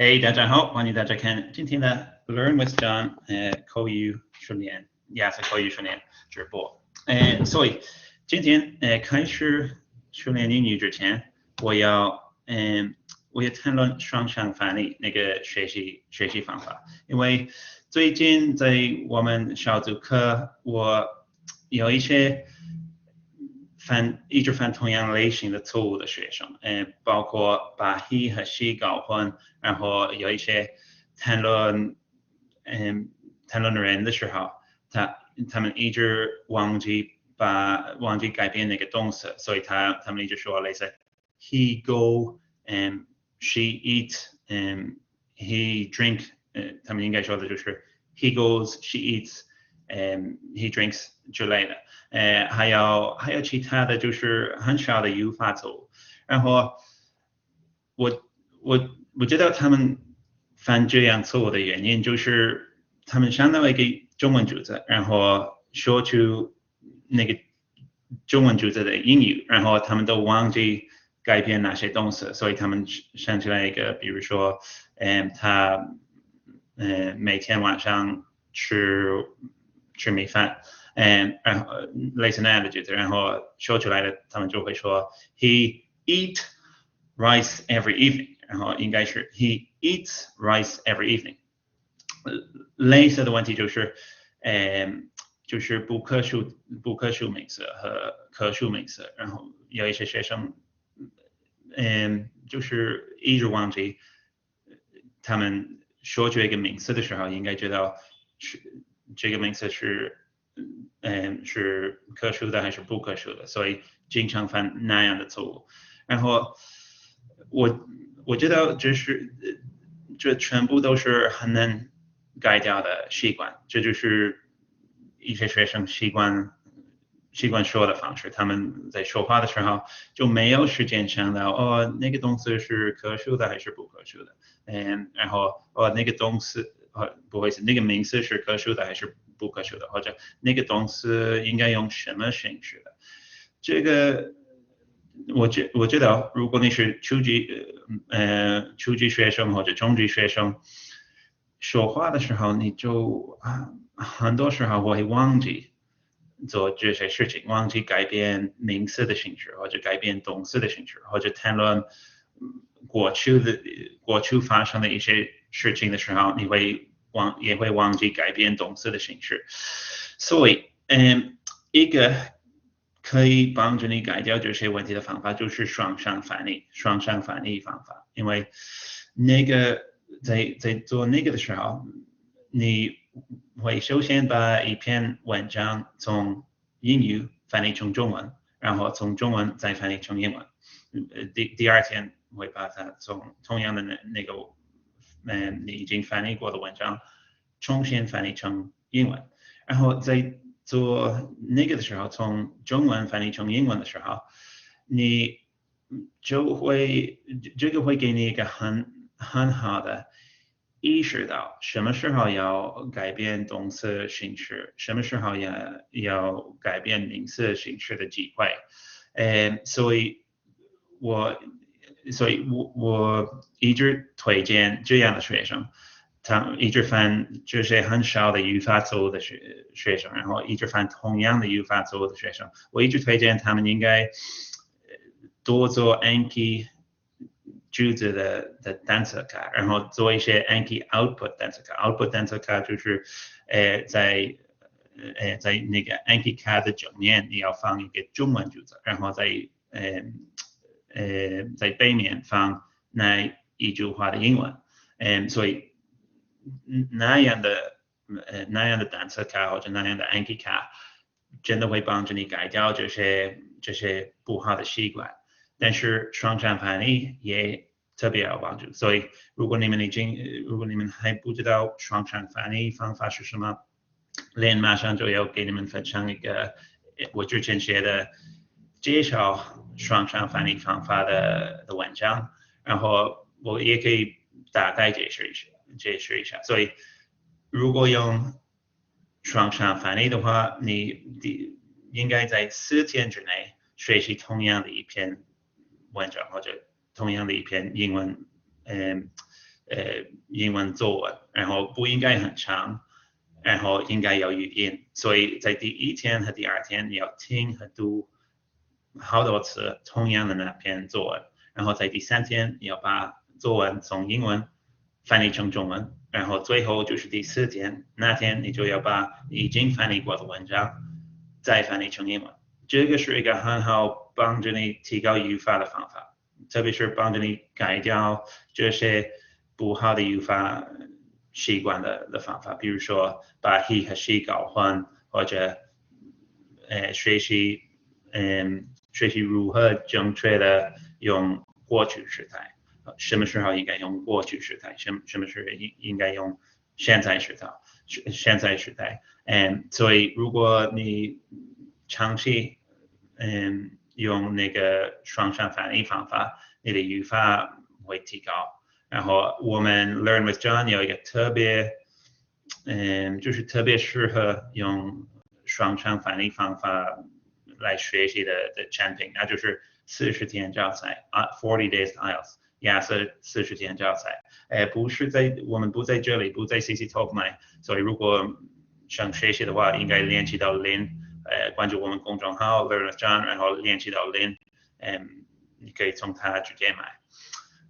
嘿，大家好，欢迎大家看今天的 Learn with John 口语训练雅思口语训练直播。所以今天开始训练英语之前，我要谈论双向翻译那个学习方法，因为最近在我们小组课，我有一些一直犯同样类型的错误的学生，包括把 he 和 she 搞混，然后有一些谈论的人的时候，他们一直忘记改变那个动词，所以他们一直说类似 he go she eat he drink，他们应该说的就是 he goes she eats he drinks 之类的。还有其他的就是很少的语法错误，然后我知道他们犯这样错误的原因就是他们想到一个中文句子，然后说出那个中文句子的英语，然后他们都忘记改变那些动词，所以他们想起来一个，比如说他每天晚上吃米饭。然后类似那样的句子，然后说出来的，他们就会说 he eat rice every evening， 然后应该是 he eats rice every evening。类似的问题就是不可数名词和可数名词，然后有一些学生就是一直忘记他们说出一个名词的时候，应该知道这个名词是可数的还是不可数的，所以经常犯那样的错误。然后我知道这全部都是很难改掉的习惯，这就是一些学生习惯说的方式，他们在说话的时候就没有时间想到那个动词是可数的还是不可数的，然后那个动词不会是那个名词是可数的还是不可数的，或者那个动词应该用什么形式的。这个我知道，如果你是初级学生或者中级学生，说话的时候你就很多时候会忘记做这些事情，忘记改变名词的形式，或者改变动词的形式，或者谈论过去发生的一些事情的时候，也会忘记改变动词的形式。所以一个可以帮助你改掉这些问题的方法就是双向翻译方法，因为那个在做那个的时候，你会首先把一篇文章从英语翻译成中文，然后从中文再翻译成英文。第二天会把它从同样的那个你已经翻译过的文章重新翻译成英文，然后在做那个的时候，从中文翻译成英文的时候，你就会这个会给你一个很好的意识到什么时候要改变动词形式，什么时候要改变名词形式的机会。所以我一直推荐这样的学生，他们一直犯这些很少的语法错误的学生，然后一直犯同样的语法错误的学生，我一直推荐他们应该多做暗记句子的单词卡，然后做一些暗记 output 单词卡。output 单词卡就是在那个暗记卡的正面你要放一个中文句子，然后在背面放那一句话的英文。所以那样的单词卡或者那样的暗记卡真的会帮助你改掉这些不好的习惯。但是双向翻译也特别有帮助，所以如果你们还不知道双向翻译方法是什么，马上就要给你们分享一个我之前写的介绍双向翻译方法的文章，然后我也可以大概解释一下。所以如果用双向翻译的话，你应该在4天之内学习同样的一篇文章或者同样的一篇英文英文作文，然后不应该很长，然后应该有语音，所以在第一天和第二天你要听和读好多次同样的那篇作文，然后在第三天你要把作文从英文翻译成中文，然后最后就是第四天，那天你就要把已经翻译过的文章再翻译成英文。这个是一个很好帮助你提高语法的方法，特别是帮助你改掉这些不好的语法习惯的方法，比如说把 he 和 she 搞混，或者学习如何正确的用过去时态，什么时候应该用过去时态，什么时候应该用现在时态。所以如果你长期用那个双向翻译方法，你的语法会提高。然后我们 Learn with John 有一个就是特别适合用双向翻译方法来学习的产品，那就是40天教材40 days IELTS 雅思40天教材。我们不在这里，不在 CC Talk 买，所以如果想学习的话，应该联系到Lin，关注我们公众号 Learn with John， 然后联系到Lin，你可以从他直接买。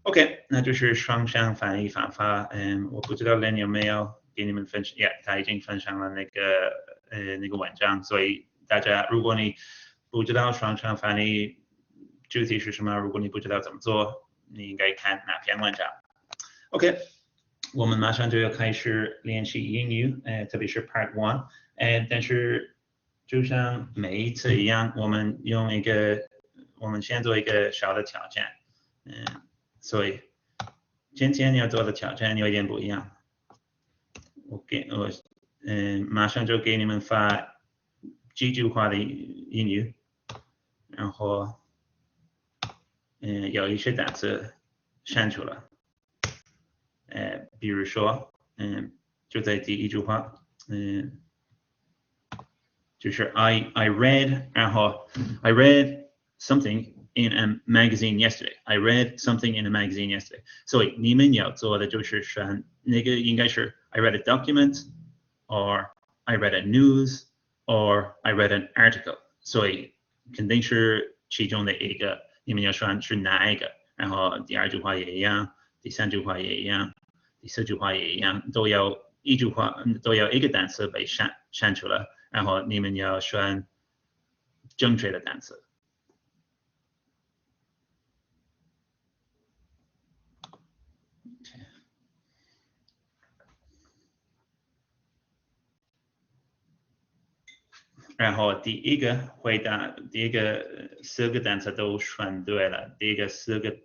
OK， 那就是双向翻译方法。我不知道 Lin 有没有给你们分享，他已经分享了那个文章，所以大家如果你不知道双向翻译具体是什么，如果你不知道怎么做，你应该看哪篇文章。OK， 我们马上就要开始练习英语，特别是 Part 1，但是就像每一次一样，我们先做一个小的挑战，所以今天要做的挑战有一点不一样。我马上就给你们发几句话的英语，然后有一些单词删除了，比如说就在第一句话，就是 I read， 然后 I read something in a magazine yesterday. I read something in a magazine yesterday. 所以你们要做的就是选那个应该是 I read a document, or I read a news, or I read an article. 所以肯定是其中的一个，你们要选是哪一个。然后第二句话也一样，第三句话也一样，第四句话也一样，都有一个单词被删除了，然后你们要选正确的单词。然后第一个4个单词都选对了，第一个4个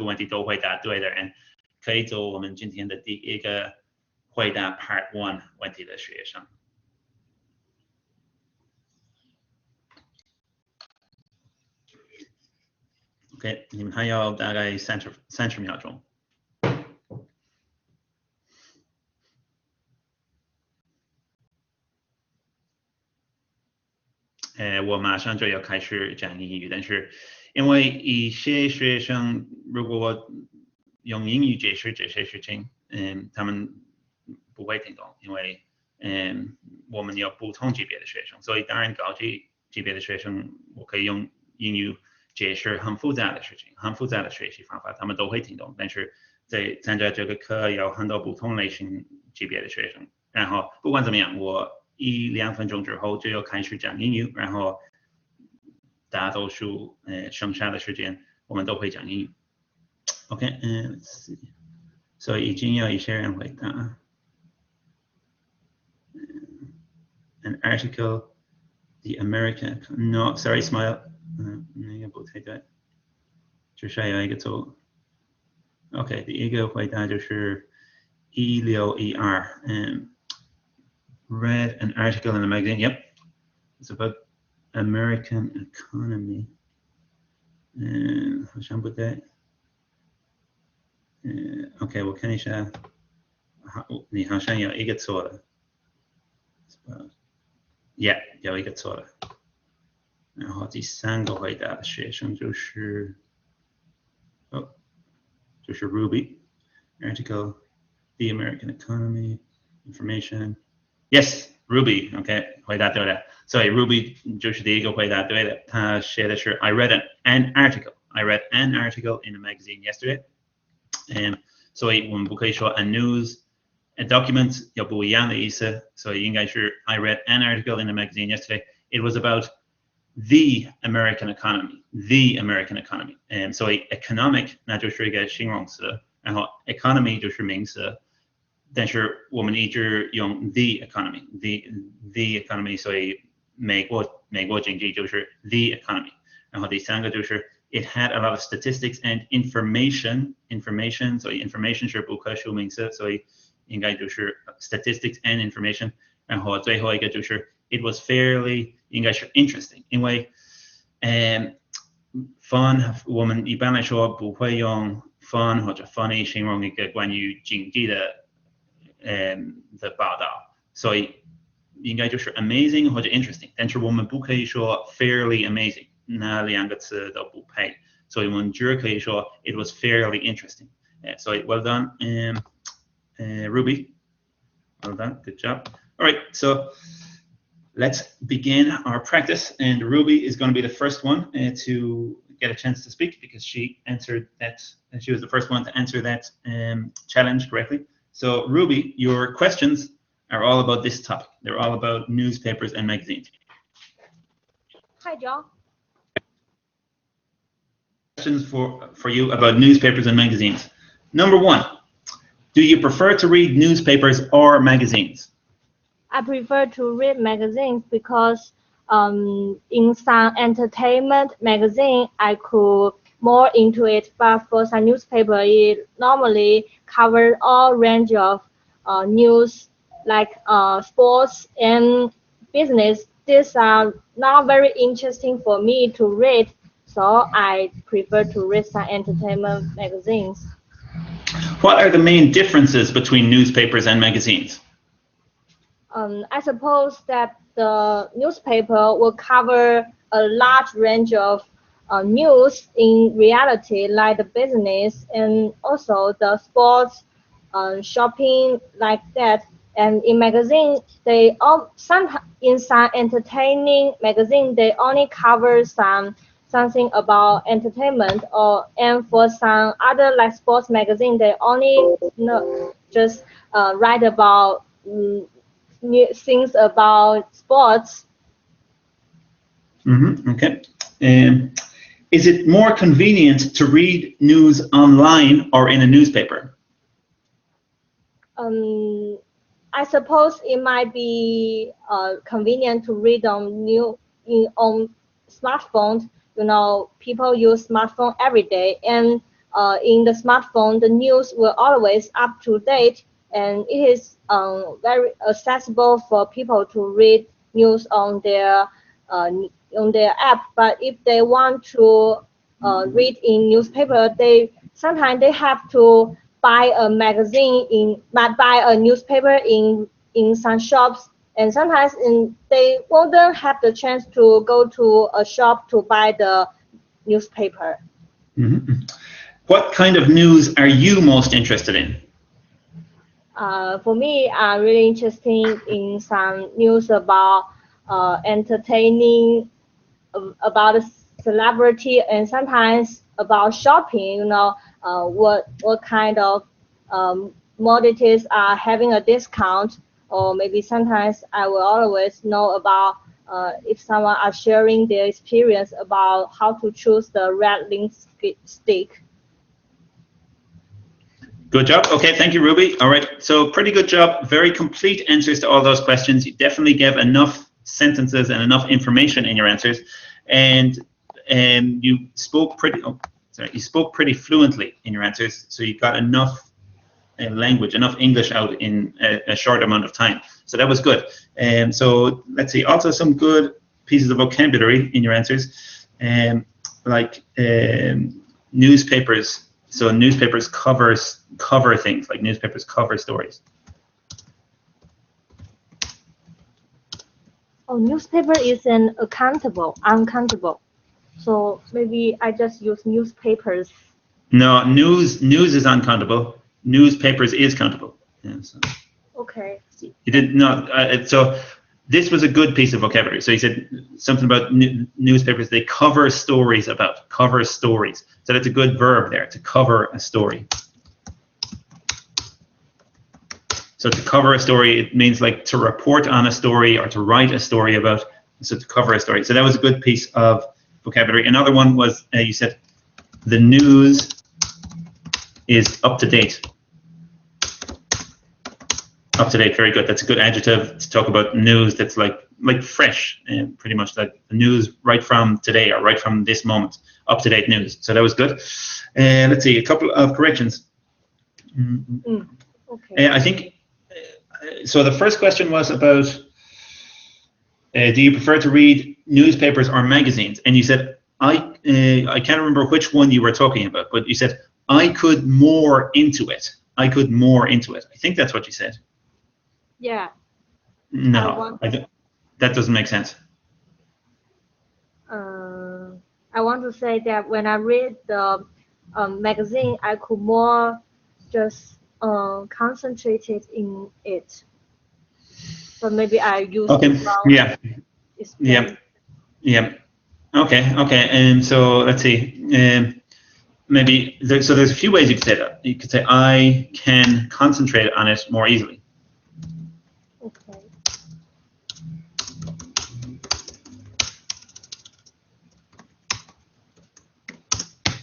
问题都回答对的人，可以做我们今天的第一个回答 Part 1问题的学生。OK， 你们还有大概30秒钟。我马上就要开始讲英语，但是因为一些学生如果用英语解释这些事情，他们不会听懂，因为我们有不同级别的学生，所以当然高级别的学生，我可以用英语解释很复杂的事情，很复杂的学习方法，他们都会听懂。但是在参加这个课有很多不同类型级别的学生，然后不管怎么样，我1-2分钟之后就要开始讲英语，然后大多数剩下的时间我们都会讲英语。OK， let's see， 所以已经有一些人回答。An article, the American, no, sorry, Smile， 那个不太对，至少有一个错。OK， 第一个回答就是1612，read an article in a magazine. Yep, it's about American economy. 好像不对。OK， 我看一下，你好像有一个错了。Yeah， 有一个错了。然后第3个回答的学生就是 Ruby。article, the American economy, information. Yes, Ruby. OK， 回答对了。所以 Ruby 就是第一个回答对的。他写的是 I read an article. I read an article in a magazine yesterday. 所以我们不可以说 a news。A document 有不一样的意思，所以应该是 I read an article in a magazine yesterday. It was about the American economy. The American economy. 所以 economic 那就是一个形容词，然后 economy 就是名词，但是我们一直用 the economy. The economy. 所以美国经济就是 the economy. 然后第三个就是 It had a lot of statistics and information. Information. 所以 information 是不可数名词，所以应该就是 statistics and information， 然后最后一个就是 it was fairly 应该是 interesting， 因为fun 我们一般来说不会用 fun 或者 funny 形容一个关于经济的报道，所以应该就是 amazing 或者 interesting， 但是我们不可以说 fairly amazing， 那两个词都不配，所以我们只可以说 it was fairly interesting。所以 well done。Ruby, well done, good job. All right, so let's begin our practice, and Ruby is going to be the first one to get a chance to speak because she answered that, and she was the first one to answer that challenge correctly. So Ruby, your questions are all about this topic. They're all about newspapers and magazines. Hi, John. Questions for you about newspapers and magazines. Number one. Do you prefer to read newspapers or magazines? I prefer to read magazines because in some entertainment magazine, I could more into it, but for some newspaper, it normally covers all range of news like sports and business. These are not very interesting for me to read, so I prefer to read some entertainment magazines. What are the main differences between newspapers and magazines? I suppose that the newspaper will cover a large range of news in reality, like the business and also the sports, shopping, like that. And in magazine, they all in some entertaining magazine, they only cover something about entertainment, and for some other like sports magazine, they only just write about things about sports. Okay. Is it more convenient to read news online or in a newspaper? I suppose it might be convenient to read on smartphones. You know, people use smartphone every day, and in the smartphone, the news will always up to date, and it is very accessible for people to read news on their app. But if they want to read in newspaper, sometimes they have to buy a buy a newspaper in some shops. And sometimes they won't have the chance to go to a shop to buy the newspaper. Mm-hmm. What kind of news are you most interested in? For me, I'm really interested in some news about entertaining, about a celebrity, and sometimes about shopping. You know, what kind of commodities are having a discount. Or maybe sometimes I will always know about if someone are sharing their experience about how to choose the red lipstick. Good job. Okay, thank you, Ruby. All right, so pretty good job. Very complete answers to all those questions. You definitely gave enough sentences and enough information in your answers, and you spoke pretty fluently in your answers. So you got enough language, enough English out in a short amount of time. So that was good. So let's see, also some good pieces of vocabulary in your answers, like newspapers. So newspapers cover things, like newspapers cover stories. Oh, newspaper is uncountable. So maybe I just use newspapers. No, news is uncountable. newspapers is countable. Yeah, so. Okay. He did not. So this was a good piece of vocabulary. So he said something about newspapers. They cover stories about. Cover stories. So that's a good verb there. To cover a story. So to cover a story, it means like to report on a story or to write a story about. So to cover a story. So that was a good piece of vocabulary. Another one was you said the news is up to date. Up to date, very good. That's a good adjective to talk about news that's like fresh, pretty much like the news right from today or right from this moment. Up to date news. So that was good. Let's see, a couple of corrections. Okay. I think so. The first question was about do you prefer to read newspapers or magazines? And you said I can't remember which one you were talking about, but you said I could more into it. I could more into it. I think that's what you said. Yeah. No, that doesn't make sense. I want to say that when I read the magazine, I could more just concentrated in it. But maybe I use it wrong. Yeah. Okay. And so let's see. Maybe there's a few ways you could say that. You could say I can concentrate on it more easily. Okay.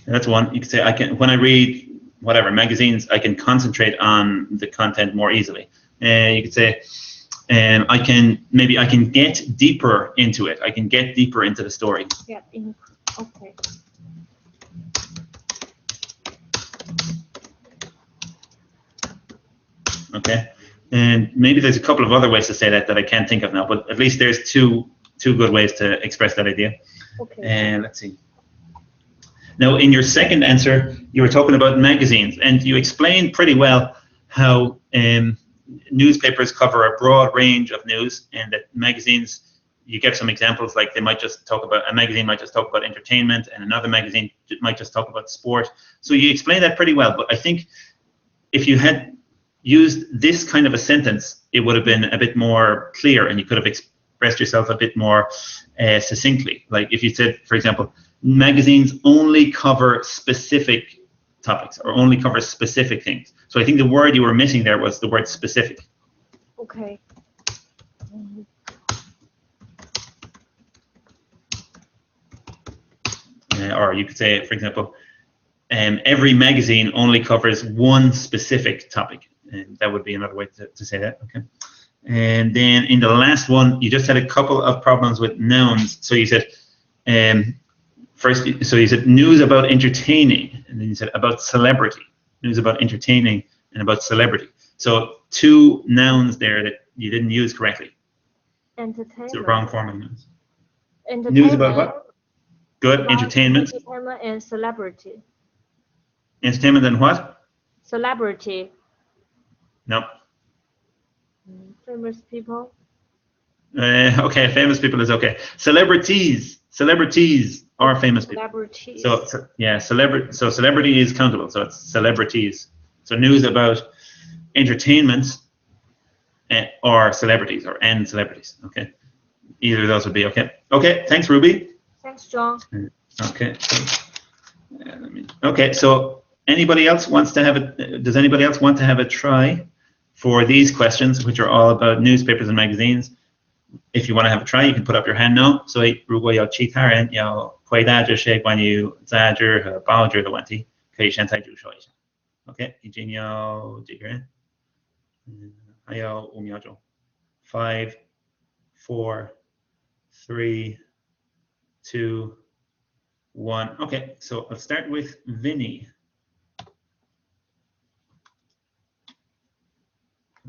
That's one. You could say when I read whatever magazines, I can concentrate on the content more easily. You could say I can get deeper into it. I can get deeper into the story. Okay. Okay. And maybe there's a couple of other ways to say that I can't think of now, but at least there's two good ways to express that idea. Okay. And let's see. Now, in your second answer, you were talking about magazines, and you explained pretty well how newspapers cover a broad range of news, and that magazines, you give some examples, like a magazine might just talk about entertainment, and another magazine might just talk about sport. So you explained that pretty well, but I think if you had used this kind of a sentence, it would have been a bit more clear, and you could have expressed yourself a bit more succinctly. Like if you said, for example, magazines only cover specific topics or only cover specific things. So I think the word you were missing there was the word specific. Okay. Or you could say, for example, every magazine only covers one specific topic. And that would be another way to say that. Okay. And then in the last one, you just had a couple of problems with nouns. So you said so you said news about entertaining, and then you said about celebrity. News about entertaining and about celebrity. So two nouns there that you didn't use correctly. Entertainment. It's the wrong form of nouns. Entertainment. News about what? Good. Entertainment. Entertainment and celebrity. Entertainment and what? Celebrity. No. Famous people. Okay, famous people is okay. Celebrities are famous people. Celebrities. So yeah, celebrity is countable. So it's celebrities. So news about entertainment or celebrities and celebrities. Okay, either of those would be okay. Okay, thanks, Ruby. Thanks, John. Okay. Okay, so anybody else wants to have a? Does anybody else want to have a try for these questions, which are all about newspapers and magazines? If you want to have a try, you can put up your hand now. 所以如果有其他人要回答这些关于杂志和报纸的问题，可以现在就说一下。OK， 已经有几个人？还有5秒钟。5, 4, 3, 2, 1. Okay, so let's start with Vinny.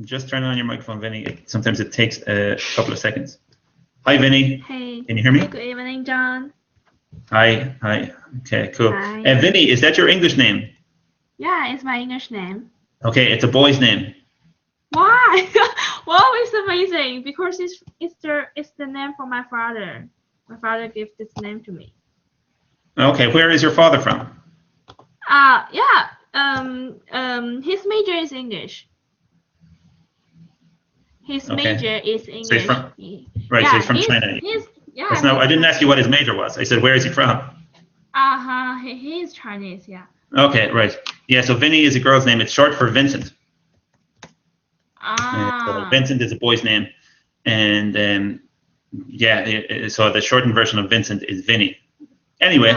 Just turn on your microphone, Vinny. Sometimes it takes a couple of seconds. Hi, Vinny. Hey. Can you hear me? Hey, good evening, John. Hi. Okay, cool. Hi. Vinny, is that your English name? Yeah, it's my English name. Okay, it's a boy's name. Why? Wow, it's amazing because it's the name for my father. My father gave this name to me. Okay, where is your father from? His major is English. His major is English. So he's from, right, yeah, so he's from China. No, I didn't ask you what his major was. I said, where is he from? He is Chinese, yeah. Okay, right. Yeah, so Vinny is a girl's name. It's short for Vincent. So Vincent is a boy's name. And yeah, so the shortened version of Vincent is Vinny. Anyway,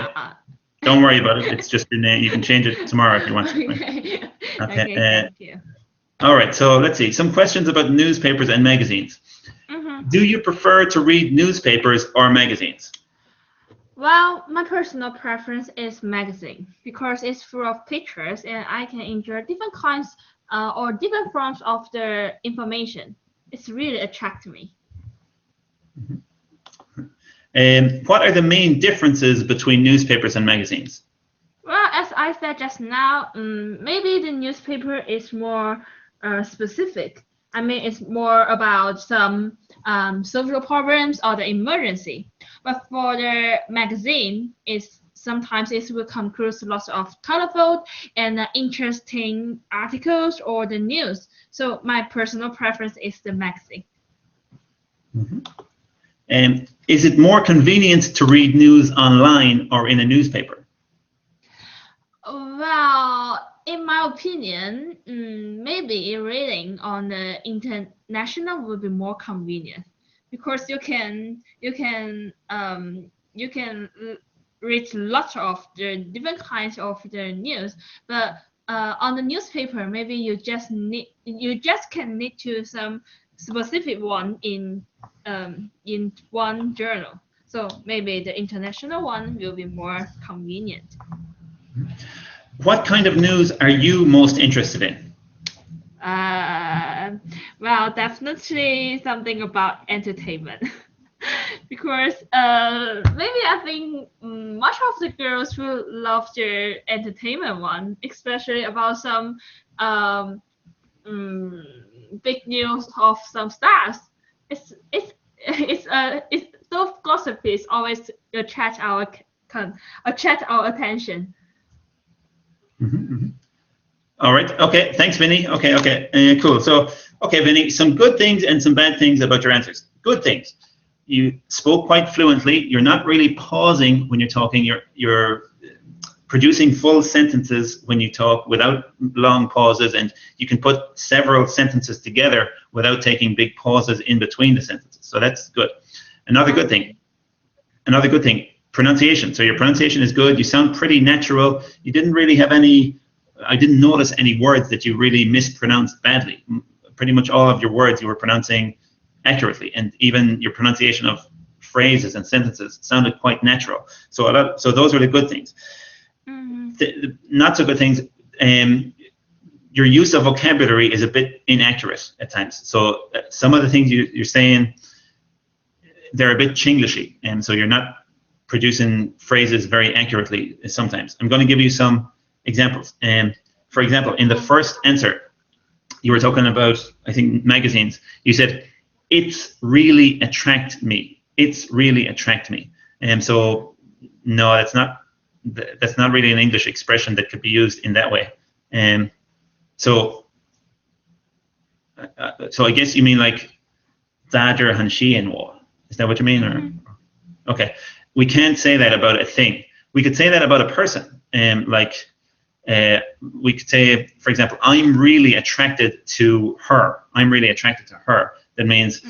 don't worry about it. It's just your name. You can change it tomorrow if you want to. Okay, Okay. thank you. All right, so let's see. Some questions about newspapers and magazines. Do you prefer to read newspapers or magazines? Well, my personal preference is magazine because it's full of pictures and I can enjoy different kinds or different forms of the information. It's really attracts me. What are the main differences between newspapers and magazines? Well, as I said just now, maybe the newspaper is more specific. I mean, it's more about some social problems or the emergency. But for the magazine, sometimes it will come across lots of colorful and interesting articles or the news. So my personal preference is the magazine. Is it more convenient to read news online or in a newspaper? Well, in my opinion, maybe reading on the international will be more convenient because you can read lots of the different kinds of the news, but on the newspaper maybe you just can need to some specific one in one journal. So maybe the international one will be more convenient. What kind of news are you most interested in? Well, definitely something about entertainment. Because maybe I think much of the girls will love the entertainment one, especially about some big news of some stars. It's those gossips always attract our attention. All right. Okay. Thanks, Vinny. Okay. Cool. So, okay, Vinny, some good things and some bad things about your answers. Good things. You spoke quite fluently. You're not really pausing when you're talking. You're producing full sentences when you talk without long pauses, and you can put several sentences together without taking big pauses in between the sentences. So that's good. Another good thing, pronunciation. So your pronunciation is good. You sound pretty natural. You didn't really have I didn't notice any words that you really mispronounced badly. Pretty much all of your words you were pronouncing accurately, and even your pronunciation of phrases and sentences sounded quite natural. So those are the good things. The not so good things, your use of vocabulary is a bit inaccurate at times. So some of the things you're saying, they're a bit Chinglishy, and so you're not producing phrases very accurately sometimes. I'm going to give you some examples. For example, in the first answer, you were talking about, I think, magazines. You said, "It's really attract me. It's really attract me." And so, no, that's not really an English expression that could be used in that way. So I guess you mean like "Dader han xian wo." Is that what you mean? Or okay, we can't say that about a thing. We could say that about a person. We could say, for example, "I'm really attracted to her." I'm really attracted to her. That means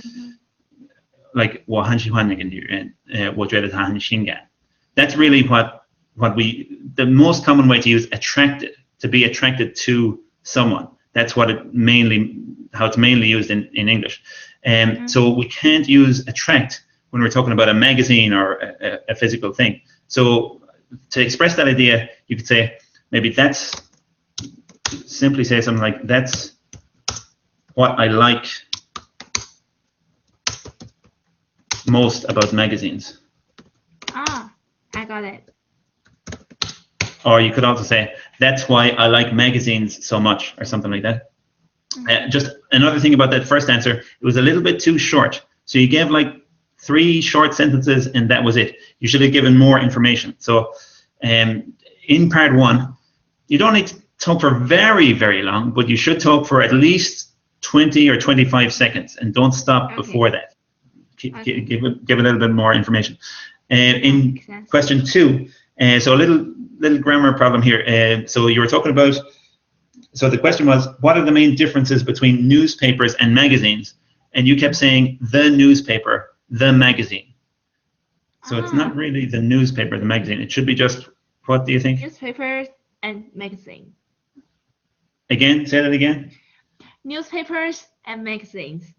like 我很喜欢那个女人，我觉得她很性感. That's really the most common way to use attracted, to be attracted to someone. That's how it's mainly used in English. So we can't use attract when we're talking about a magazine or a physical thing. So to express that idea, you could say, simply say something like, "That's what I like most about magazines." I got it. Or you could also say, "That's why I like magazines so much," or something like that. Just another thing about that first answer, it was a little bit too short. So you gave like 3 short sentences and that was it. You should have given more information. So in part 1, you don't need talk for very, very long, but you should talk for at least 20 or 25 seconds, and don't stop before that. Give a little bit more information. In question 2, so a little grammar problem here. So you were talking about, so the question was, what are the main differences between newspapers and magazines? And you kept saying the newspaper, the magazine. So it's not really the newspaper, the magazine. It should be just, what do you think? Newspapers and magazine. Again, say that again. Newspapers and magazines.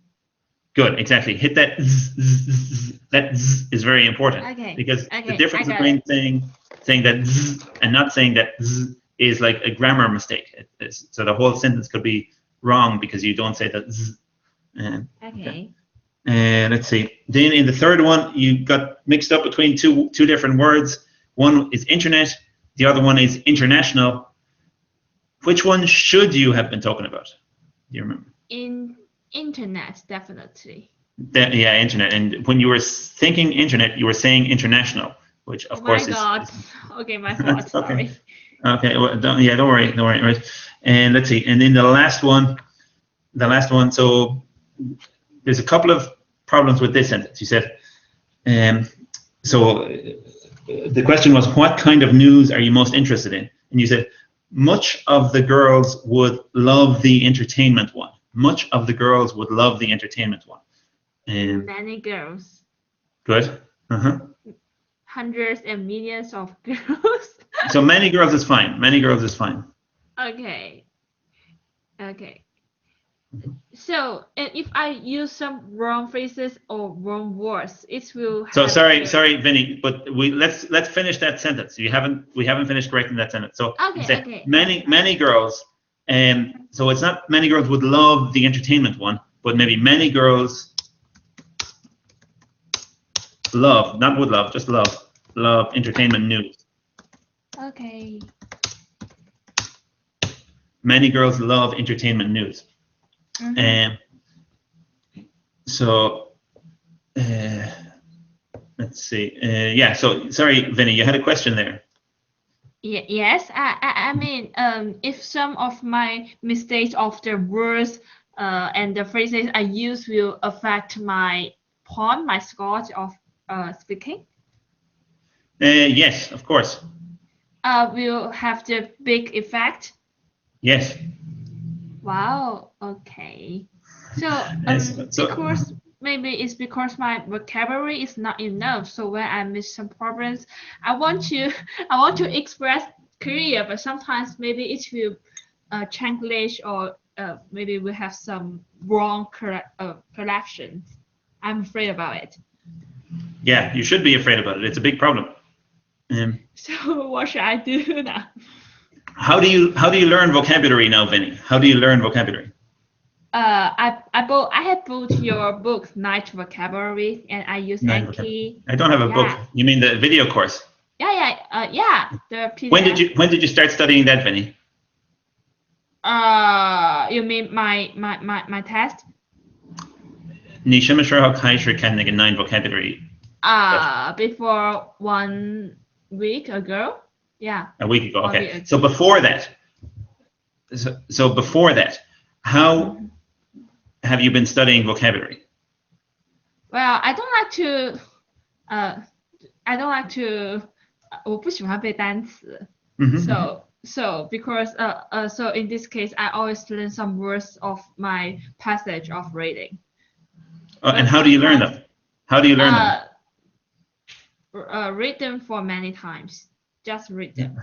Good, exactly. Hit that zzz, zzz, zzz. That zzz is very important. Because the difference between saying that zzz and not saying that zzz is like a grammar mistake. So the whole sentence could be wrong because you don't say that zzz. Let's see. Then in the third one, you got mixed up between two different words. One is internet, the other one is international. Which one should you have been talking about? Do you remember? Internet, definitely. Yeah, internet. And when you were thinking internet, you were saying international, which of course is. My God. Okay, my fault. Sorry. Okay. Well, don't worry. Right. And let's see. And then the last one. So there's a couple of problems with this sentence. You said, so the question was, what kind of news are you most interested in? And you said, much of the girls would love the entertainment one. Much of the girls would love the entertainment one. Many girls. Good. Hundreds and millions of girls. So many girls is fine. Many girls is fine. Okay. So if I use some wrong phrases or wrong words, it will. So sorry, Vinny, but let's finish that sentence. We haven't finished correcting that sentence. So many girls. So it's not many girls would love the entertainment one, but maybe many girls love, not would love, just love entertainment news. Okay. Many girls love entertainment news. So let's see. Yeah. So sorry, Vinny, you had a question there. Yes. I mean, if some of my mistakes of the words and the phrases I use will affect my score of speaking. Yes, of course. Will have the big effect. Yes. Wow. Okay. So, because maybe it's because my vocabulary is not enough. So when I miss some problems, I want to express clear, but sometimes maybe it will Chinglish or maybe we have some wrong corrections. I'm afraid about it. Yeah, you should be afraid about it. It's a big problem. So what should I do now? How do you learn vocabulary now, Vinny? How do you learn vocabulary? I have bought your book, Night Vocabulary, and I use Anki. I don't have a book. You mean the video course? Yeah. The PDF. When did you start studying that, Vinny? You mean my test? 你什么时候开始看那个 9 vocabulary? Before 1 week ago. Yeah. A week ago. Okay. So before that, how have you been studying vocabulary? Well, I don't like to. 我不喜欢背单词. So because so in this case I always learn some words of my passage of reading. And how do you learn them? Read them for many times. Just read them.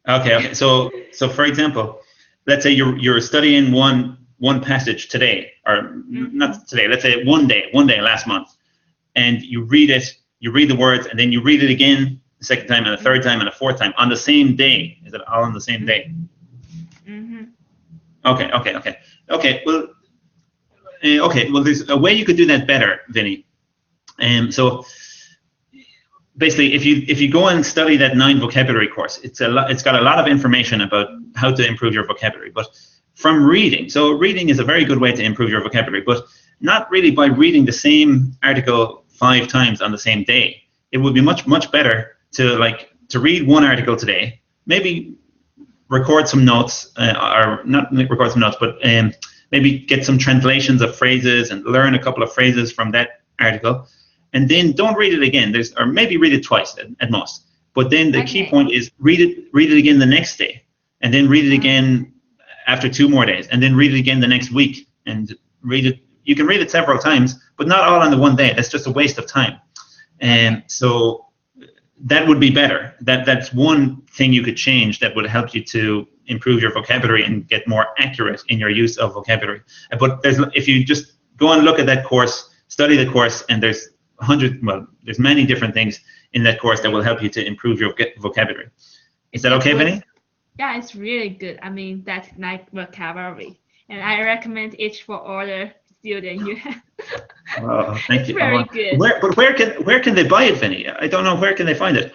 Okay. So for example, let's say you're studying one passage today, or not today. Let's say one day last month, and you read the words, and then you read it again the second time, and a third time, and a fourth time on the same day. Is it all on the same day? Okay. Well, there's a way you could do that better, Vinny. So basically, if you go and study that 9 vocabulary course, it's got a lot of information about how to improve your vocabulary. But from reading, so reading is a very good way to improve your vocabulary, but not really by reading the same article 5 times on the same day. It would be much better to read one article today, maybe record some notes, or not record some notes, but maybe get some translations of phrases and learn a couple of phrases from that article, and then don't read it again. Or maybe read it twice at most. But then the key point is read it again the next day, and then read it again after 2 more days, and then read it again the next week, and read it. You can read it several times, but not all on the one day. That's just a waste of time. And so that would be better. That's one thing you could change that would help you to improve your vocabulary and get more accurate in your use of vocabulary. But if you just go and look at that course, study the course, and there's many different things in that course that will help you to improve your vocabulary. Is that okay, Vinny? Yeah, it's really good. I mean, that's like vocabulary, and I recommend it for all the students you have. Oh, thank you. Very good. Where can they buy it, Vinny? I don't know. Where can they find it?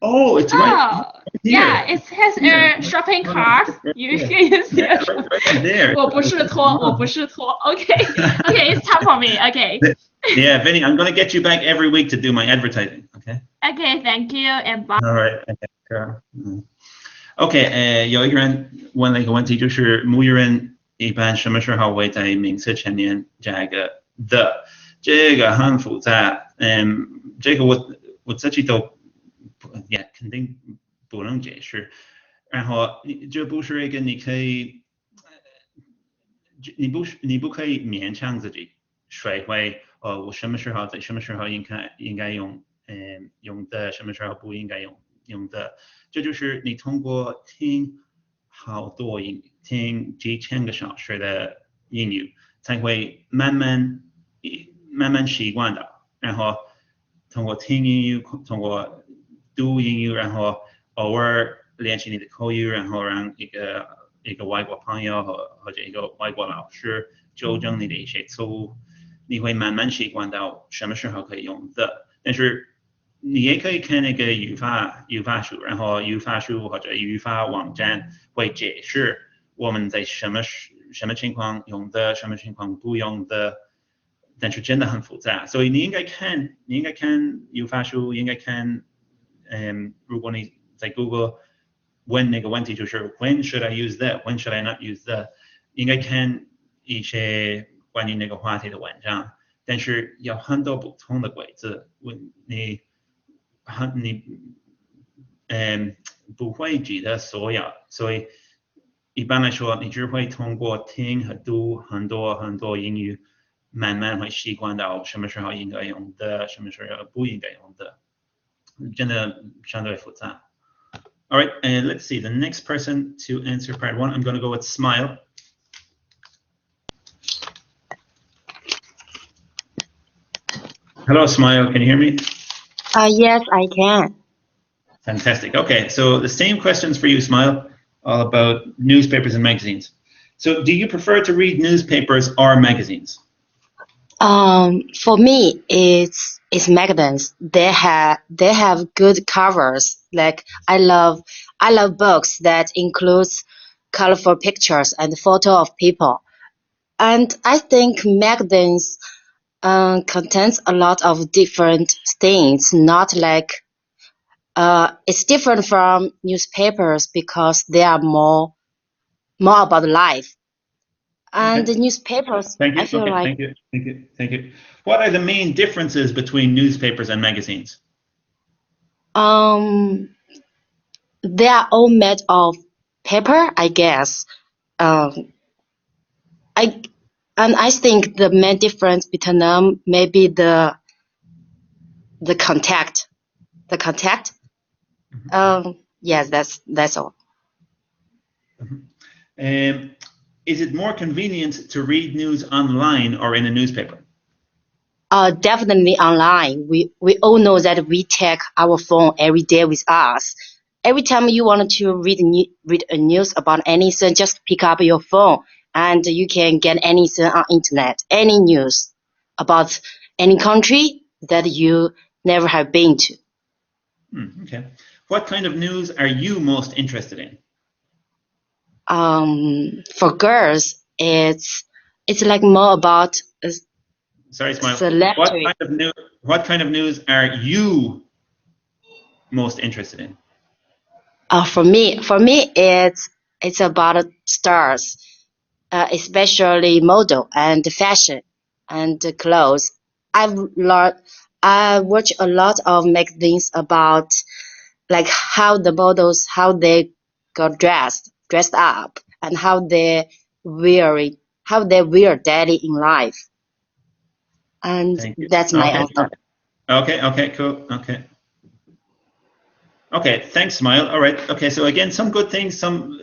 Oh, it's right. Yeah, it has a shopping cart. You can use it. Right there. 我不是托。Okay, it's time for me. Okay. Yeah, Vinny, I'm going to get you back every week to do my advertising. Okay. Okay, thank you and bye. All right. Okay, sure. OK， 有一个人问了一个问题，就是母语人一般什么时候会在名词前面加一个 the？ 这个很复杂，这个我自己都肯定不能解释。然后这不是一个你不可以勉强自己学会我什么时候在什么时候应该用的，什么时候不应该用的。这就是你通过听好多英语，听几千个小时的英语，才会慢慢习惯的。然后通过听英语，通过读英语，然后偶尔练习你的口语，然后让一个外国朋友或者一个外国老师纠正你的一些错误，你会慢慢习惯到什么时候可以用的。但是你也可以看那个语法书，然后语法书或者语法网站会解释我们在什么情况用的，什么情况不用的，但是真的很复杂，所以你应该看语法书，应该看如果你在 Google 问那个问题，就是 When should I use that? When should I not use that? 应该看一些关于那个话题的文章，但是有很多不同的规则，你不会记得所有，所以一般来说，你只会通过听和读很多英语，慢慢会习惯到什么时候应该用的，什么时候不应该用的，真的相对复杂。All right, and let's see the next person to answer part 1. I'm going to go with Smile. Hello, Smile. Can you hear me? Yes, I can. Fantastic. Okay, so the same questions for you, Smile, all about newspapers and magazines. So do you prefer to read newspapers or magazines? For me, it's magazines. They have good covers. Like I love books that includes colorful pictures and photo of people. And I think magazines contains a lot of different things. Not like it's different from newspapers because they are more about life. And the newspapers, Thank you. I feel like. Thank you. What are the main differences between newspapers and magazines? They are all made of paper, I guess. I think the main difference between them may be the contact. The contact. Yes, that's all. Is it more convenient to read news online or in a newspaper? Definitely online. We all know that we take our phone every day with us. Every time you want to read a news about anything, just pick up your phone and you can get anything on internet, any news about any country that you never have been to. Okay. What kind of news are you most interested in? For girls, it's like more about Sorry, Smile. celebrity. What kind of news are you most interested in? For me, it's about stars, especially model and fashion and clothes. I watch a lot of magazines about like how the models, how they got dressed up, and how they wear daily in life. And Thank you. that's my Okay. answer. Okay, cool. Okay, thanks, Smile. All right. Okay, so again, some good things, some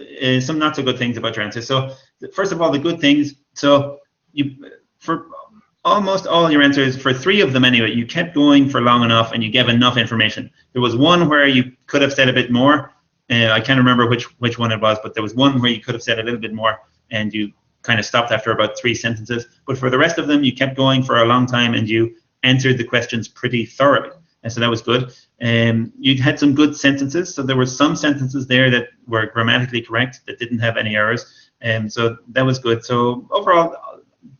not so good things about your answer. So first of all, the good things. So for almost all your answers, for 3 of them anyway, you kept going for long enough and you gave enough information. There was one where you could have said a bit more. I can't remember which one it was, but there was one where you could have said a little bit more and you kind of stopped after about 3 sentences. But for the rest of them, you kept going for a long time and you answered the questions pretty thoroughly. And so that was good. You had some good sentences. So there were some sentences there that were grammatically correct, that didn't have any errors. So that was good. So overall,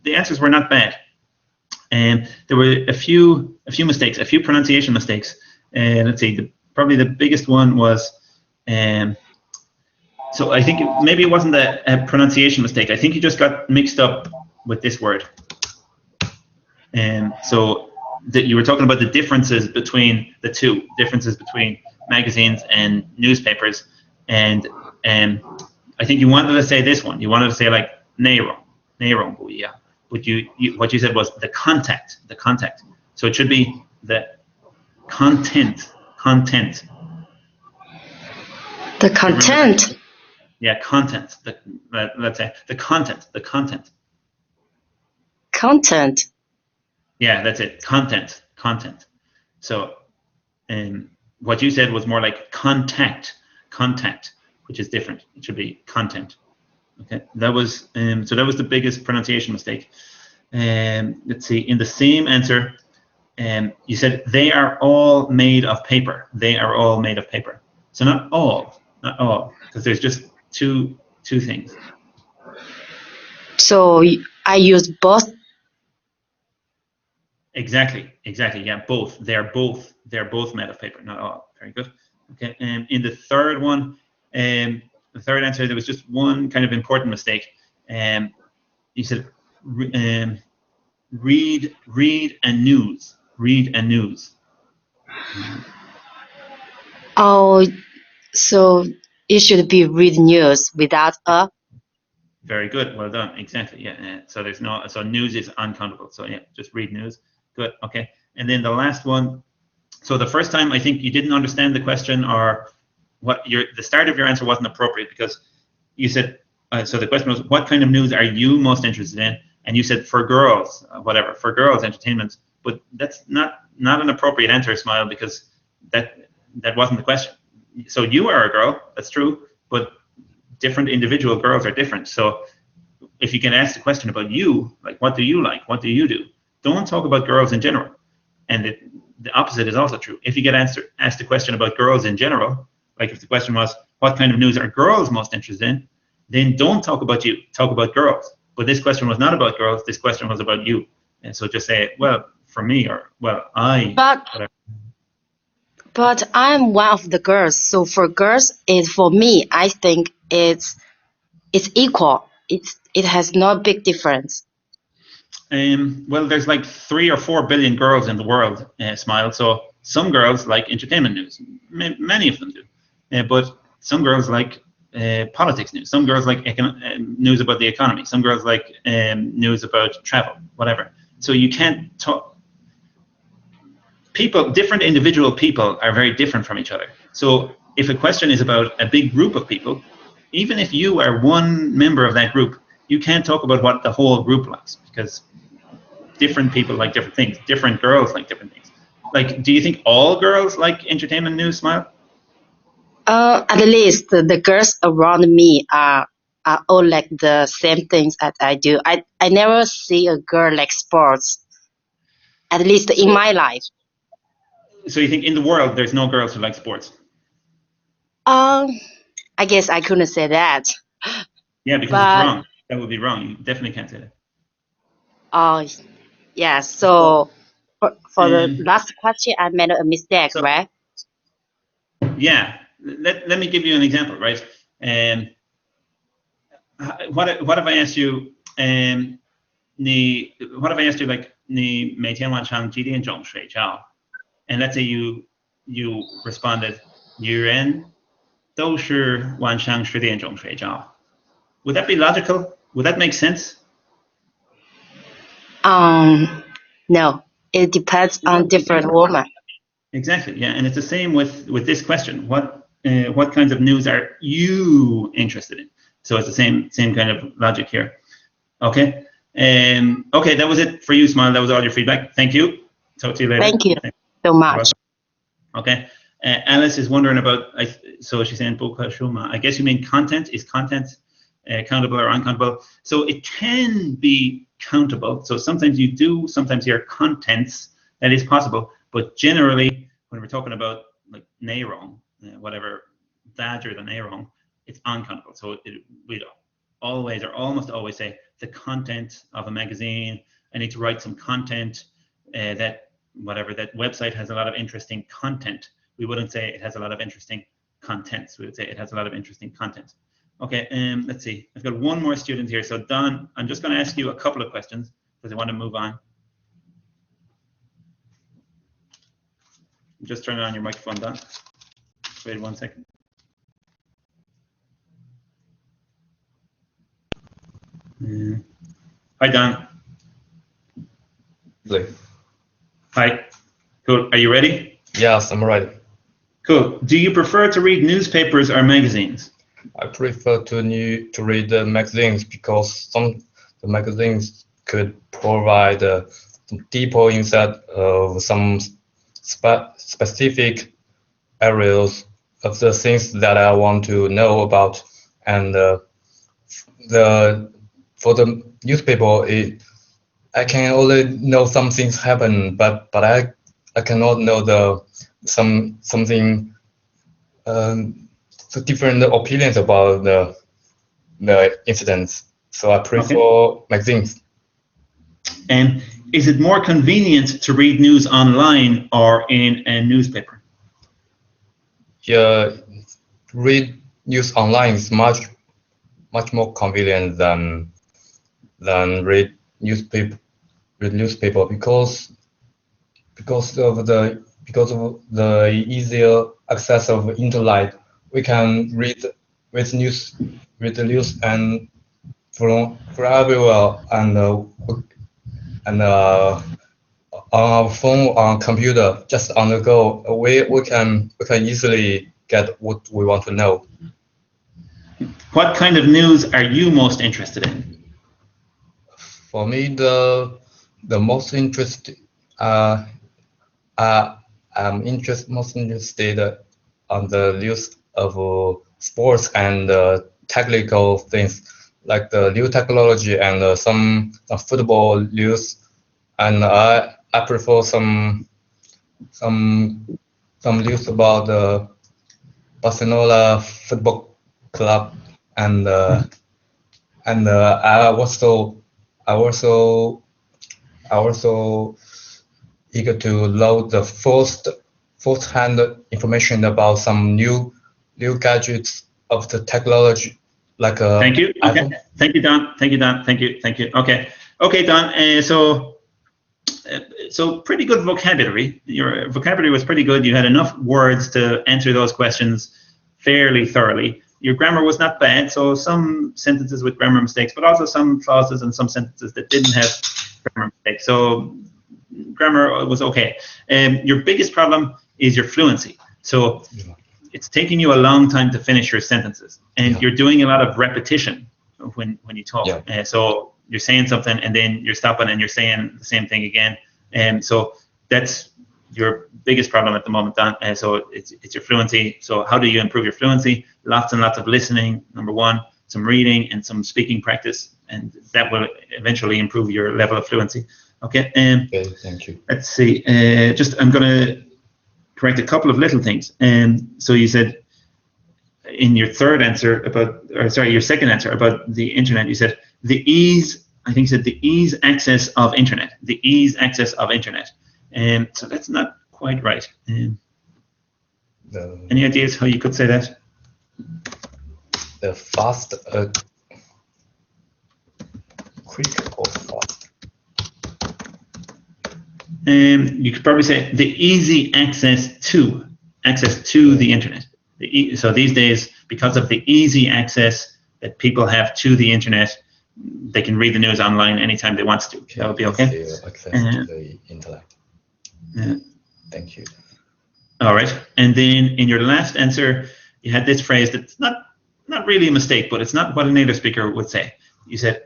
the answers were not bad. There were a few mistakes, a few pronunciation mistakes. Let's see, probably the biggest one was, so I think maybe it wasn't a pronunciation mistake. I think you just got mixed up with this word. So that you were talking about the differences between the two, differences between magazines and newspapers. And I think you wanted to say this one. You wanted to say like 内容不一样. But what you said was the content. So it should be the content. The content. Yeah, content. Let's say the content. Content. Yeah, that's it. Content. So, what you said was more like contact, which is different. It should be content. Okay, that was so that was the biggest pronunciation mistake. Let's see. In the same answer, you said they are all made of paper. They are all made of paper. So not all, because there's just two things. So I use both. Exactly. Yeah, both. They're both made of paper, not all. Very good. Okay. And in the third one, the third answer, there was just one kind of important mistake. You said read and news. Oh, so it should be read news without a. Very good. Well done. Exactly. Yeah. So there's no. So news is uncountable. So yeah, just read news. Good. Okay. And then the last one. So the first time I think you didn't understand the question, or the start of your answer wasn't appropriate, because you said so the question was, what kind of news are you most interested in? And you said for girls, for girls entertainment. But that's not an appropriate answer, Smile, because that wasn't the question. So you are a girl, that's true, but different individual girls are different. So if you can ask the question about you, like what do you like, what do you do? Don't talk about girls in general. And the opposite is also true. If you get asked a question about girls in general, like if the question was, what kind of news are girls most interested in? Then don't talk about you, talk about girls. But this question was not about girls, this question was about you. And so just say, well, for me, or well, whatever. But I'm one of the girls, so for girls, for me, I think it's equal. It has no big difference. Well, there's like 3 or 4 billion girls in the world, Smile. So some girls like entertainment news. Many of them do. But some girls like politics news. Some girls like news about the economy. Some girls like news about travel, whatever. So you can't talk. Different individual people are very different from each other. So if a question is about a big group of people, even if you are one member of that group, you can't talk about what the whole group likes, because different people like different things. Different girls like different things. Like, do you think all girls like entertainment news, Smile? At least the girls around me are all like the same things as I do. I never see a girl like sports, at least in my life. So you think in the world there's no girls who like sports? I guess I couldn't say that. Yeah, because it's wrong. That would be wrong. You definitely can't say that. Oh, yeah. So for the last question, I made a mistake, right? Yeah. let me give you an example, right? What if I asked you, what if I asked you like 你每天晚上几点钟睡觉? And let's say you responded 女人都是晚上10点钟睡觉. Would that be logical? Would that make sense? No, it depends on different women. Exactly, yeah, and it's the same with this question. What kinds of news are you interested in? So it's the same kind of logic here. Okay, okay, that was it for you, Smile. That was all your feedback. Thank you. Talk to you later. Thank you so much. Okay, Alice is wondering about. So she's saying Boka Shuma. I guess you mean content. Is content countable or uncountable? So it can be countable. So sometimes you do. Sometimes your contents. That is possible. But generally, when we're talking about like neyrong, whatever badger the neyrong, it's uncountable. So we'd always or almost always say the content of a magazine. I need to write some content that website has a lot of interesting content. We wouldn't say it has a lot of interesting contents. We would say it has a lot of interesting content. Okay, let's see. I've got one more student here. So Don, I'm just going to ask you a couple of questions because I want to move on. Just turn on your microphone, Don. Wait 1 second. Hi, Don. Hi. Cool. Are you ready? Yes, I'm ready. Cool. Do you prefer to read newspapers or magazines? I prefer to read the magazines because the magazines could provide some deeper insight of some specific areas of the things that I want to know about, and for the newspaper, I can only know some things happen, but I cannot know something different opinions about the incidents. So I prefer magazines. And is it more convenient to read news online or in a newspaper? Yeah, read news online is much more convenient than read newspaper because of the easier access of internet. We can read the news and from everywhere and on our phone, on computer, just on the go. We can easily get what we want to know. What kind of news are you most interested in? For me, the most interested I'm most interested on the news of sports and technical things like the new technology and some football news, and I prefer some news about the Barcelona football club, and I also eager to know the first-hand information about some new gadgets of the technology, like Thank you. Okay. iPhone. Thank you, Don. Thank you, Don. Thank you. Okay, Don. So pretty good vocabulary. Your vocabulary was pretty good. You had enough words to answer those questions fairly thoroughly. Your grammar was not bad. So some sentences with grammar mistakes, but also some clauses and some sentences that didn't have grammar mistakes. So grammar was okay. Your biggest problem is your fluency. So it's taking you a long time to finish your sentences, and you're doing a lot of repetition when you talk. So you're saying something and then you're stopping and you're saying the same thing again. And so that's your biggest problem at the moment, Don. So it's your fluency. So how do you improve your fluency? Lots and lots of listening, number one, some reading and some speaking practice, and that will eventually improve your level of fluency. Okay. Okay, thank you. Let's see. I'm going to correct a couple of little things. So you said in your third answer your second answer about the internet, you said the ease access of internet. The ease access of internet. So that's not quite right. Any ideas how you could say that? The fast, quick or fast. You could probably say the easy access to the internet. So these days, because of the easy access that people have to the internet, they can read the news online anytime they want to. Okay, That would be okay. Access to the internet. Yeah. Thank you. All right. And then in your last answer, you had this phrase that's not really a mistake, but it's not what a native speaker would say. You said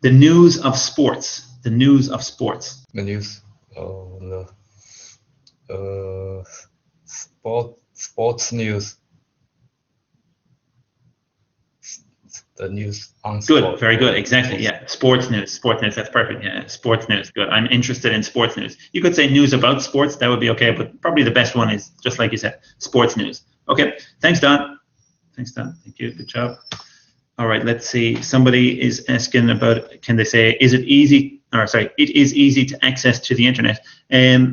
the news of sports. The news of sports. The news. Oh no. Sports news. The news on Good, sport. very good, exactly, yeah. Sports news, that's perfect, yeah. Sports news, good. I'm interested in sports news. You could say news about sports, that would be okay, but probably the best one is, just like you said, sports news. Okay, thanks, Don. Thank you, good job. All right, let's see. Somebody is asking about, can they say, it is easy to access to the internet.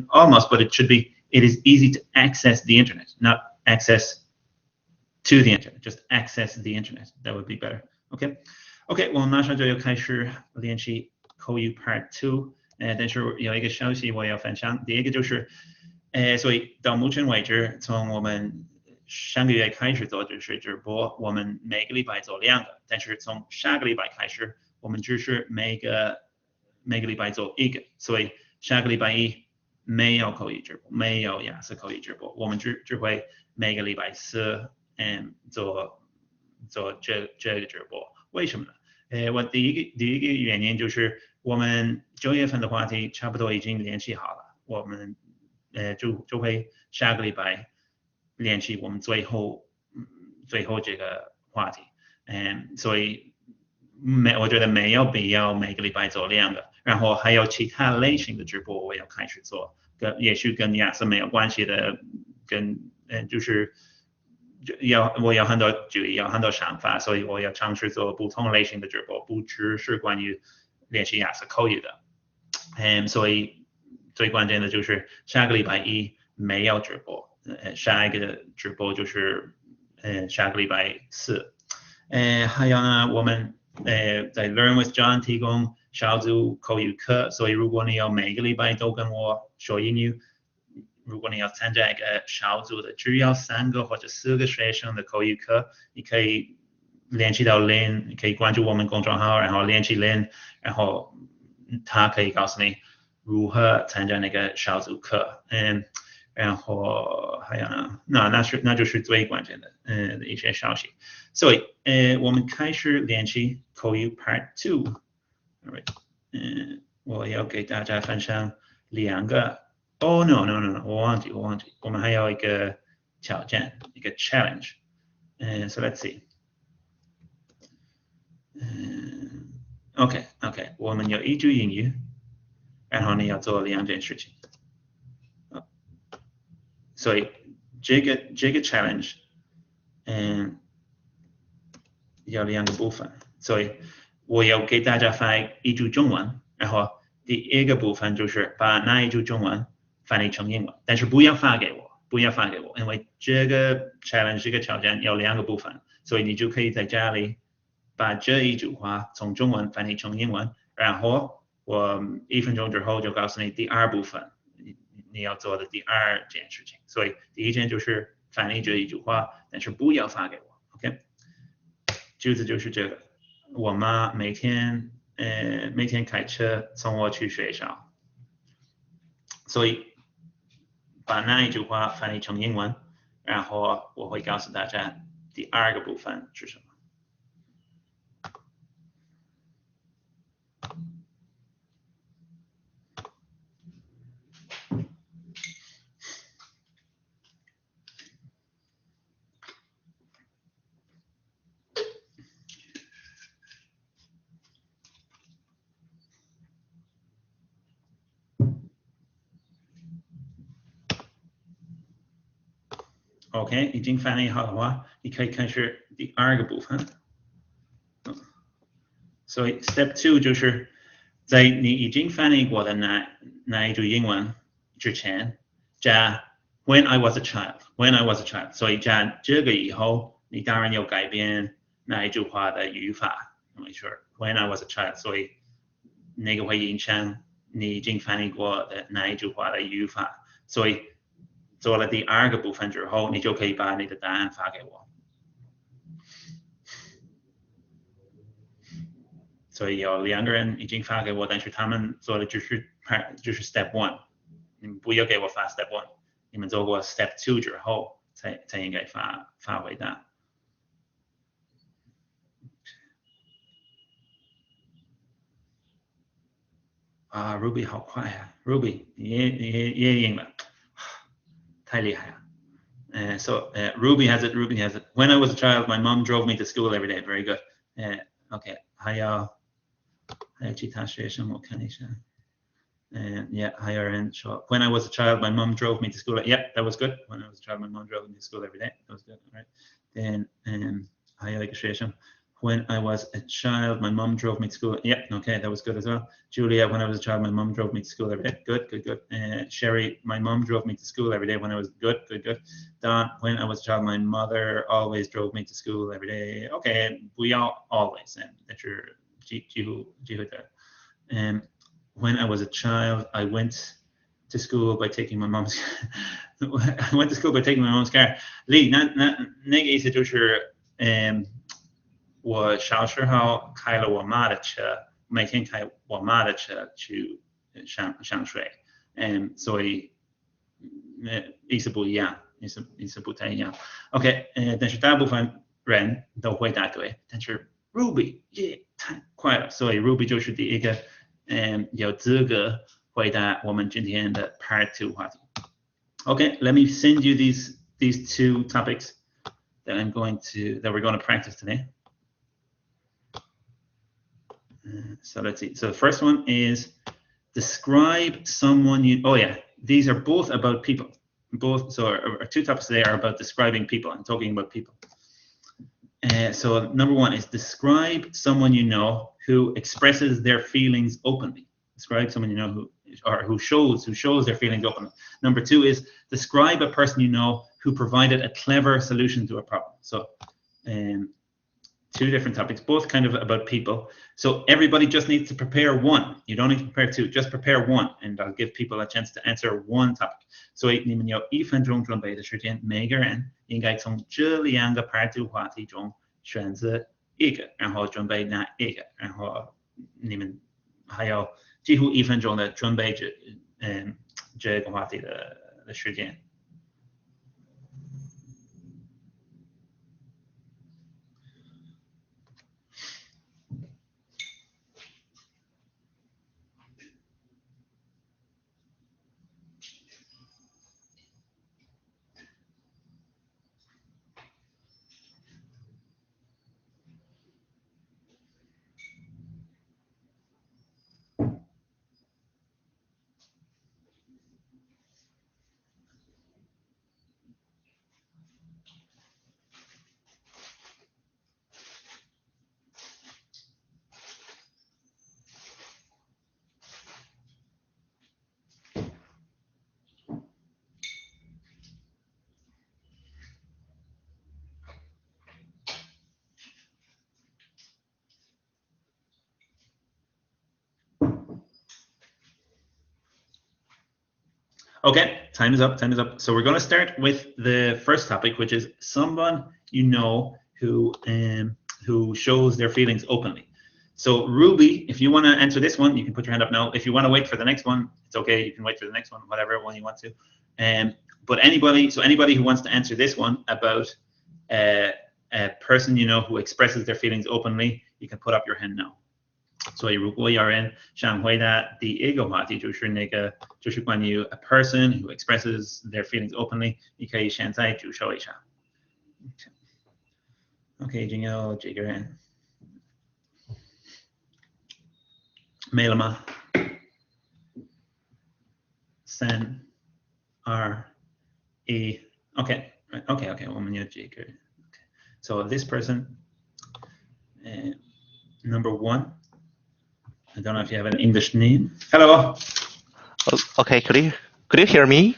Almost, but it should be, it is easy to access the internet, not access to the internet, just access the internet. That would be better. OK， 我们马上就要开始练习口语 Part 2。但是有一个消息我要分享。第一个就是，所以到目前为止，从我们上个月开始做就是直播，我们每个礼拜做2个，但是从下个礼拜开始，我们只是每个礼拜做1个，所以下个礼拜1没有口语直播，没有雅思口语直播，我们只会每个礼拜4做这个直播。为什么呢？我第一个原因就是我们9月份的话题差不多已经练习好了，我们就会下个礼拜练习我们最后这个话题。所以我觉得没有必要每个礼拜做2个，然后还有其他类型的直播我要开始做，也许跟雅思没有关系的，就是我有很多主意，有很多想法，所以我要尝试做不同类型的直播，不只是关于练习雅思口语的。所以最关键的就是下个礼拜1没有直播，下一个直播就是下个礼拜4。还有呢，我们在 Learn with John 提供小组口语课，所以如果你要每个礼拜都跟我说英语，如果你要参加一个小组的，只要3个或者4个学生的口语课，你可以联系到 Lynn， 你可以关注我们公众号，然后联系 Lynn， 然后他可以告诉你如何参加那个小组课。然后还有呢，那就是最关键的一些消息。所以我们开始练习口语 Part 2。All right，我要给大家分享2个。Oh no， 我忘记，我们还有一个挑战，一个 challenge。So let's see。OK， 我们有一句英语，然后你要做2件事情。所以这个 challenge，有2个部分，所以我要给大家翻一句中文，然后第一个部分就是把那一句中文翻译成英文，但是不要发给我，因为这个 challenge 这个挑战有2个部分，所以你就可以在家里把这一句话从中文翻译成英文，然后我1分钟之后就告诉你第2部分你要做的第2件事情。所以第1件就是翻译这一句话，但是不要发给我。OK， 句子就是这个：我妈每天开车送我去学校。所以把那一句话翻译成英文，然后我会告诉大家第2个部分是什么。OK， 已经翻译好的话，你可以开始第2个部分。所以 Step 2就是在你已经翻译过的那一句英文之前，加 When I was a child. When I was a child. 所以在这个以后，你当然要改变那一句话的语法，没错。When I was a child. 所以那个会影响你已经翻译过的那一句话的语法。所以做了第二个部分之后，你就可以把你的答案发给我。所以有2个人已经发给我，但是他们做的就是 Step 1，你们不要给我发 Step 1，你们做过 Step 2之后才应该发回答。啊 ，Ruby 好快啊 ，Ruby 你也赢了，太厉害了。So Ruby has it. Ruby has it. When I was a child, my mom drove me to school every day. Very good. Okay. 还有其他学生我看一下。Yeah, 还有人说 When I was a child, my mom drove me to school. Yep, that was good. When I was a child, my mom drove me to school every day. That was good. All right. Then 还有一个学生 When I was a child, my mom drove me to school. Yep, okay, that was good as well. Julia, when I was a child, my mom drove me to school every day. Good, good, good. Sherry, my mom drove me to school every day when I was good, good, good. Don, when I was a child, my mother always drove me to school every day. Okay, we all always, and that's your 几乎的。When I was a child, I went to school by taking my mom's. I went to school by taking my mom's car. Lee, 那个意思就是我小时候开了我妈的车，每天开我妈的车去上学，所以意思不一样，意思不太一样。OK，但是大部分人都会答对，但是 Ruby 也太快了，所以 Ruby 就是第一个有资格回答我们今天的 Part 2话题。Okay, let me send you these 2 topics that we're going to practice today. So let's see. So the first one is describe someone you. Oh yeah, these are both about people. So our 2 topics today are about describing people and talking about people. So number 1 is describe someone you know who expresses their feelings openly. Describe someone you know who shows their feelings openly. Number 2 is describe a person you know who provided a clever solution to a problem. So 2 different topics, both kind of about people. So everybody just needs to prepare 1. You don't need to prepare 2, just prepare 1, and I'll give people a chance to answer 1 topic. 所以你们有1分钟准备的时间，每个人应该从这2个 Part 2话题中选择一个，然后准备那一个，然后你们还有几乎1分钟的准备这个话题的时间。Okay, time is up. So we're going to start with the first topic, which is someone you know who shows their feelings openly. So Ruby, if you want to answer this one, you can put your hand up now. If you want to wait for the next one, it's okay. You can wait for the next one, whatever one you want to. But anybody who wants to answer this one about a person you know who expresses their feelings openly, you can put up your hand now. 所以如果有人想回答第一个话题，就是关于 a person who expresses their feelings openly， 你可以现在举手一下。OK， 已经有几个人，没了吗？3、2、1 OK， 我们有几个人。So this person, number 1. I don't know if you have an English name. Hello. Okay, could you hear me?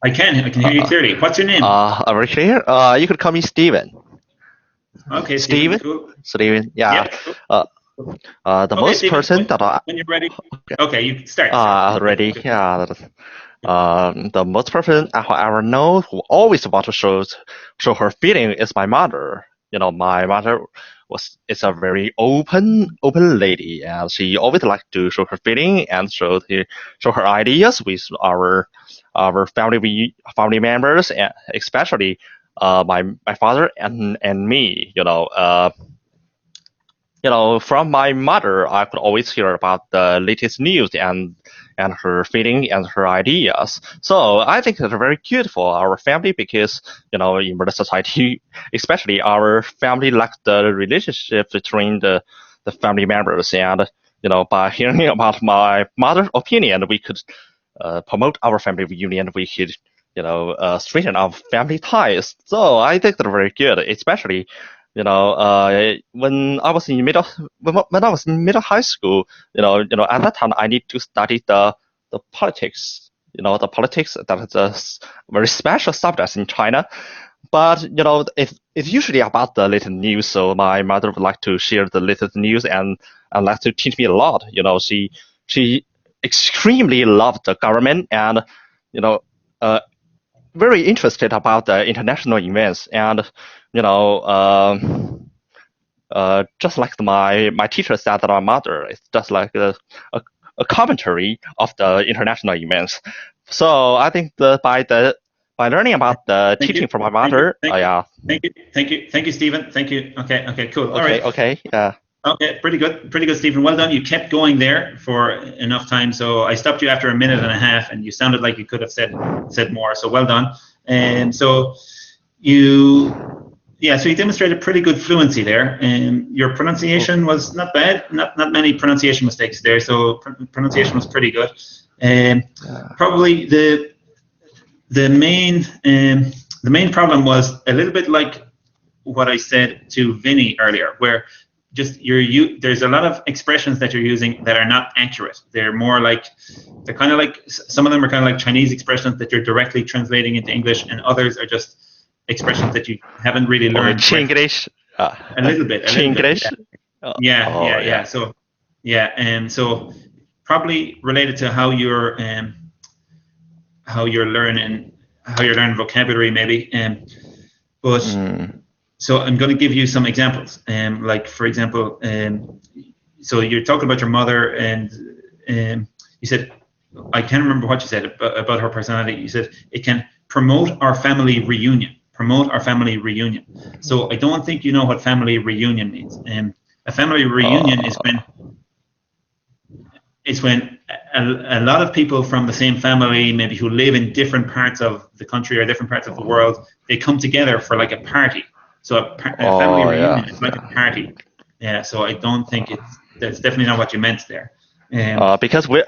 I can hear you clearly. What's your name? Over here. You could call me Steven. Okay, Steven. Cool. Steven. Yeah. Cool. The most Steven, person that I. When you're ready. Okay, you start. Ready. Yeah. The most person I ever know who always want to show her feeling is my mother. My mother is a very open lady, and she always like to show her feeling and show her ideas with our family members, and especially my father and me. From my mother, I could always hear about the latest news and her feeling and her ideas. So I think it's very good for our family because, in modern society, especially our family lacks the relationship between the family members. And, by hearing about my mother's opinion, we could promote our family reunion. We could, straighten our family ties. So I think they're very good, especially when I was in middle high school, at that time I need to study the politics. The politics, that is a very special subject in China. But it's usually about the latest news. So my mother would like to share the latest news and like to teach me a lot. She extremely loved the government and very interested about the international events and just like my teacher said that my mother is just like a commentary of the international events. So I think by learning about the teaching from my mother, Thank you, Stephen. Thank you. Okay, cool. All right. Okay, yeah. Okay, pretty good, Stephen. Well done. You kept going there for enough time. So I stopped you after a minute and a half, and you sounded like you could have said more. So well done. And so you demonstrated pretty good fluency there. And your pronunciation was not bad. Not many pronunciation mistakes there. So pronunciation was pretty good. And probably the main problem was a little bit like what I said to Vinny earlier, where just there's a lot of expressions that you're using that are not accurate. They're kind of like some of them are kind of like Chinese expressions that you're directly translating into English, and others are just expressions that you haven't really learned. Chinglish. A little bit. Chinglish. Yeah. So probably related to how you're learning vocabulary maybe. So I'm going to give you some examples. Like for example, so you're talking about your mother, and you said, I can't remember what you said about her personality. You said it can promote our family reunion. So I don't think you know what family reunion means. A family reunion is when a lot of people from the same family, maybe who live in different parts of the country or different parts of the world, they come together for like a party. So a family reunion is like a party. Yeah, so I don't think that's definitely not what you meant there. Because we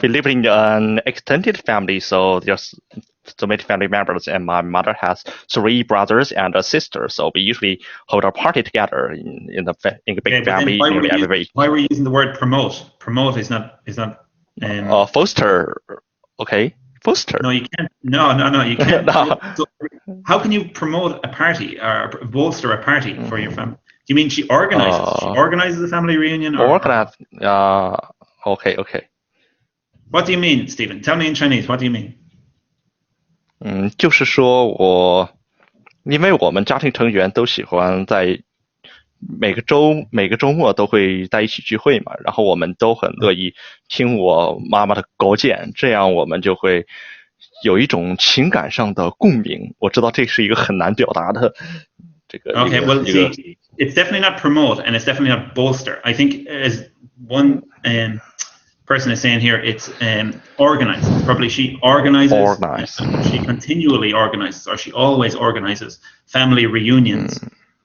live in an extended family, so there's so many family members, and my mother has 3 brothers and a sister. So we usually hold our party together in a big family. Why were you using the word promote? Promote is not. Foster. Okay. Foster. No, you can't. No, you can't. No. So how can you promote a party or bolster a party for your family? Do you mean she organizes? She organizes a family reunion? Organize. Okay. What do you mean, Stephen? Tell me in Chinese. What do you mean? 就是说因为我们家庭成员都喜欢在每个周末都会在一起聚会嘛，然后我们都很乐意听我妈妈的高见，这样我们就会有一种情感上的共鸣。我知道这是一个很难表达的这个。Okay, well, see, it's definitely not promote and it's definitely not bolster. I think as one person is saying here, it's organize. Probably she organizes. She continually organizes, or she always organizes family reunions.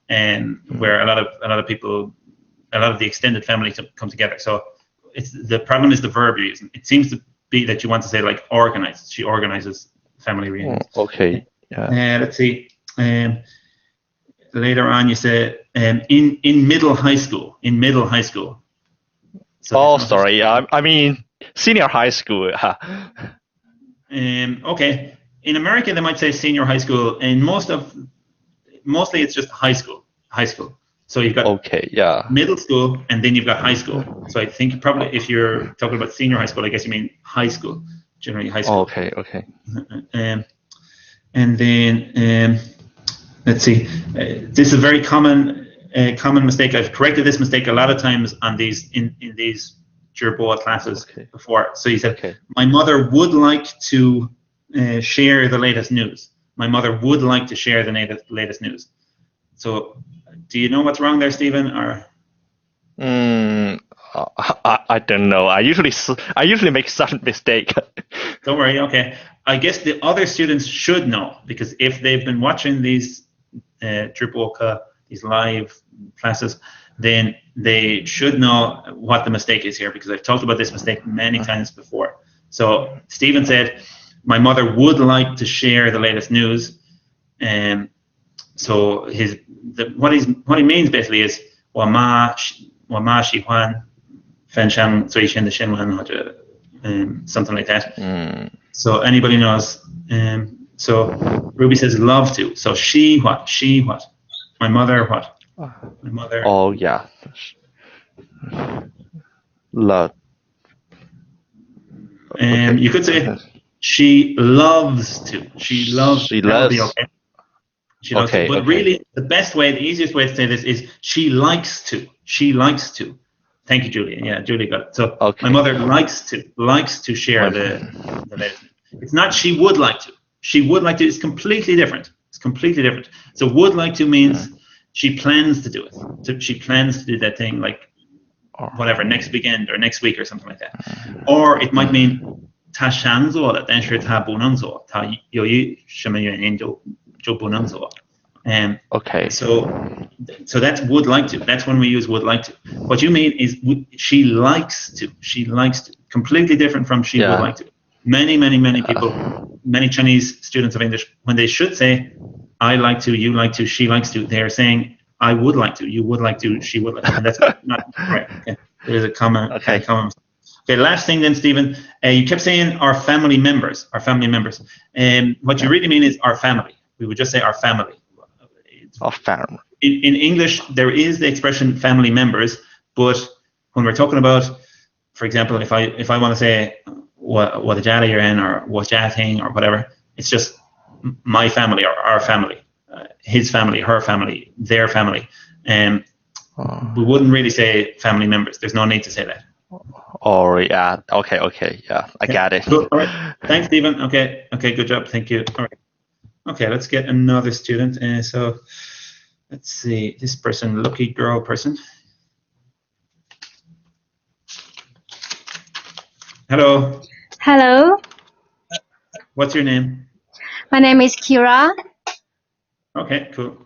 And where a lot of people, a lot of the extended family come together. So the problem is the verb you're using. It seems to be that you want to say like organize. She organizes family reunions. Okay. Yeah. Let's see. Later on, you said in middle high school. So sorry. I mean senior high school. Okay. in America they might say senior high school. In mostly it's just high school. So you've got middle school and then you've got high school. So I think probably if you're talking about senior high school, I guess you mean high school, generally high school. Okay. And then let's see. This is a very common mistake. I've corrected this mistake a lot of times on these in these Gerboa classes before. So you said, my mother would like to share the latest news. My mother would like to share the latest news. So do you know what's wrong there, Stephen? Or I don't know. I usually make such a mistake. Don't worry. Okay. I guess the other students should know, because if they've been watching these Gerboa, these live classes, then they should know what the mistake is here, because I've talked about this mistake many times before. So Stephen said, my mother would like to share the latest news. So what he means basically is 我妈喜欢分享最新的新闻或者something like that. So anybody knows. So Ruby says love to. So she what? My mother what? My mother. Oh yeah. Love. You could say she loves to. She loves. She loves. Okay. She loves to. But really, the best way, the easiest way to say this is she likes to. She likes to. Thank you, Julia. Yeah, Julia got it. So my mother likes to share the latest. It's not she would like to. She would like to is completely different. It's completely different. So would like to means she plans to do it. So she plans to do that thing like whatever, next weekend or next week or something like that. Or it might mean 她想做的，但是她不能做，她由于什么原因就不能做。So that's would like to. That's when we use would like to. What you mean is she likes to. She likes to. Completely different from she would like to. Many people, many Chinese students of English, when they should say I like to, you like to, she likes to, they're saying I would like to, you would like to, she would like to. And that's not correct. Okay. There's a common. Okay, last thing then, Stephen. You kept saying our family members. What you really mean is our family. We would just say our family. Our family. In English, there is the expression family members, but when we're talking about, for example, if I want to say what jada you're in or what jada thing or whatever, it's just my family or our family, his family, her family, their family, and we wouldn't really say family members. There's no need to say that. Oh yeah. Okay. Yeah, I got it. Cool. All right. Thanks, Stephen. Okay. Good job. Thank you. All right. Okay, let's get another student. So let's see, this person, lucky girl person. Hello. Hello. What's your name? My name is Kira. Okay, cool.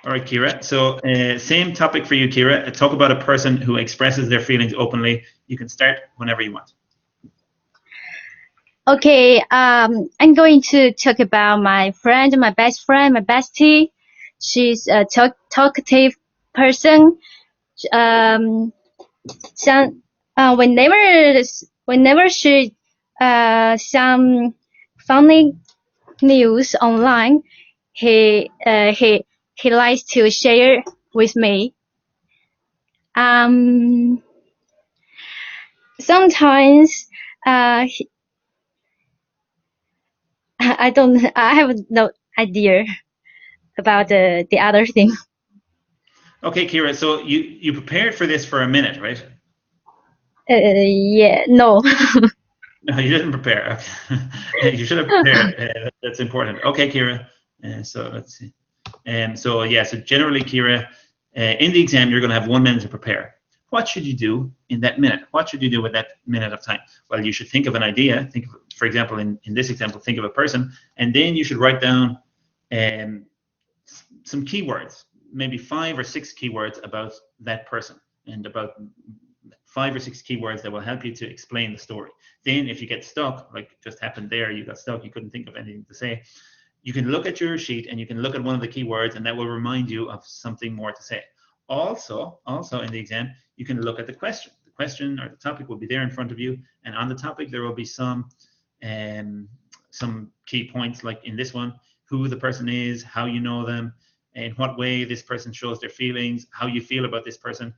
All right, Kira. So same topic for you, Kira. Talk about a person who expresses their feelings openly. You can start whenever you want. Okay, I'm going to talk about my friend, my best friend, my bestie. She's a talkative person. Whenever she some funny news online, he likes to share with me. Sometimes I have no idea about the other thing. Okay, Kira, so you prepared for this for a minute, right? Yeah, no. No, you didn't prepare. Okay. You should have prepared. That's important. Okay, Kira. So let's see. So generally, Kira, in the exam, you're going to have 1 minute to prepare. What should you do in that minute? What should you do with that minute of time? Well, you should think of an idea. For example, in this example, think of a person, and then you should write down some keywords, maybe 5 or 6 keywords about that person, and about 5 or 6 keywords that will help you to explain the story. Then if you get stuck, like just happened there, you got stuck, you couldn't think of anything to say, you can look at your sheet and you can look at one of the keywords, and that will remind you of something more to say. Also in the exam, you can look at the question. The question or the topic will be there in front of you, and on the topic there will be some some key points, like in this one, who the person is, how you know them, in what way this person shows their feelings, how you feel about this person.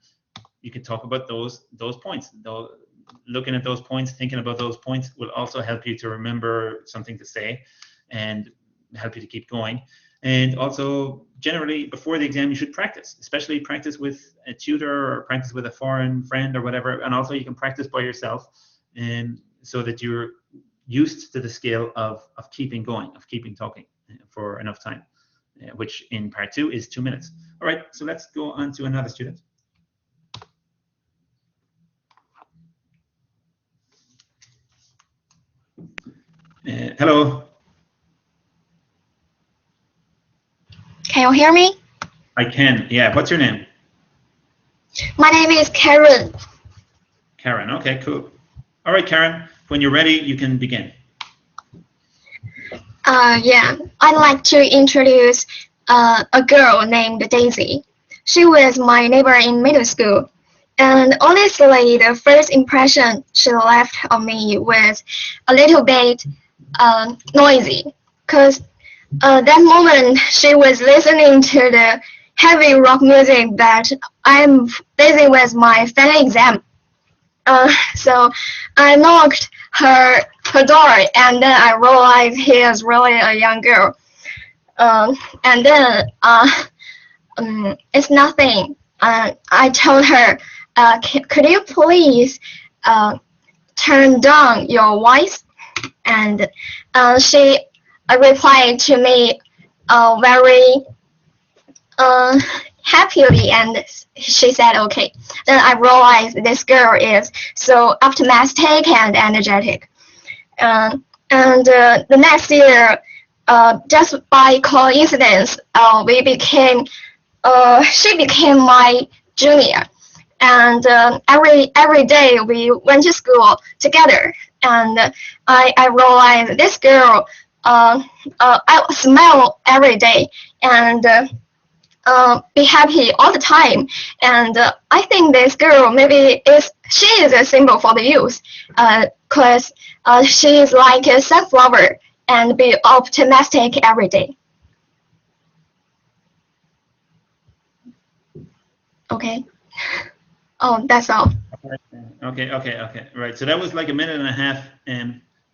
You can talk about those points. Looking at those points, thinking about those points will also help you to remember something to say and help you to keep going. And also, generally, before the exam, you should practice, especially practice with a tutor or practice with a foreign friend or whatever. And also, you can practice by yourself, and so that you're used to the skill of keeping going, of keeping talking for enough time, which in part 2 is 2 minutes. All right, so let's go on to another student. Hello. Can you hear me? I can, yeah. What's your name? My name is Karen. Karen, okay, cool. All right, Karen, when you're ready, you can begin. Yeah, I'd like to introduce a girl named Daisy. She was my neighbor in middle school. And honestly, the first impression she left on me was a little bit noisy, because that moment she was listening to the heavy rock music that I'm busy with my final exam. So I knocked her door, and then I realized he is really a young girl. And then it's nothing. I told her, could you please turn down your voice? And she replied to me very happily, and she said okay. Then I realized this girl is so optimistic and energetic. And the next year, just by coincidence, she became my junior. And every day we went to school together, and I realized this girl, I smile every day and be happy all the time. And I think this girl she is a symbol for the youth, because she is like a sunflower and be optimistic every day. Okay. Oh, that's all. Okay. Right. So that was like 1.5 minutes.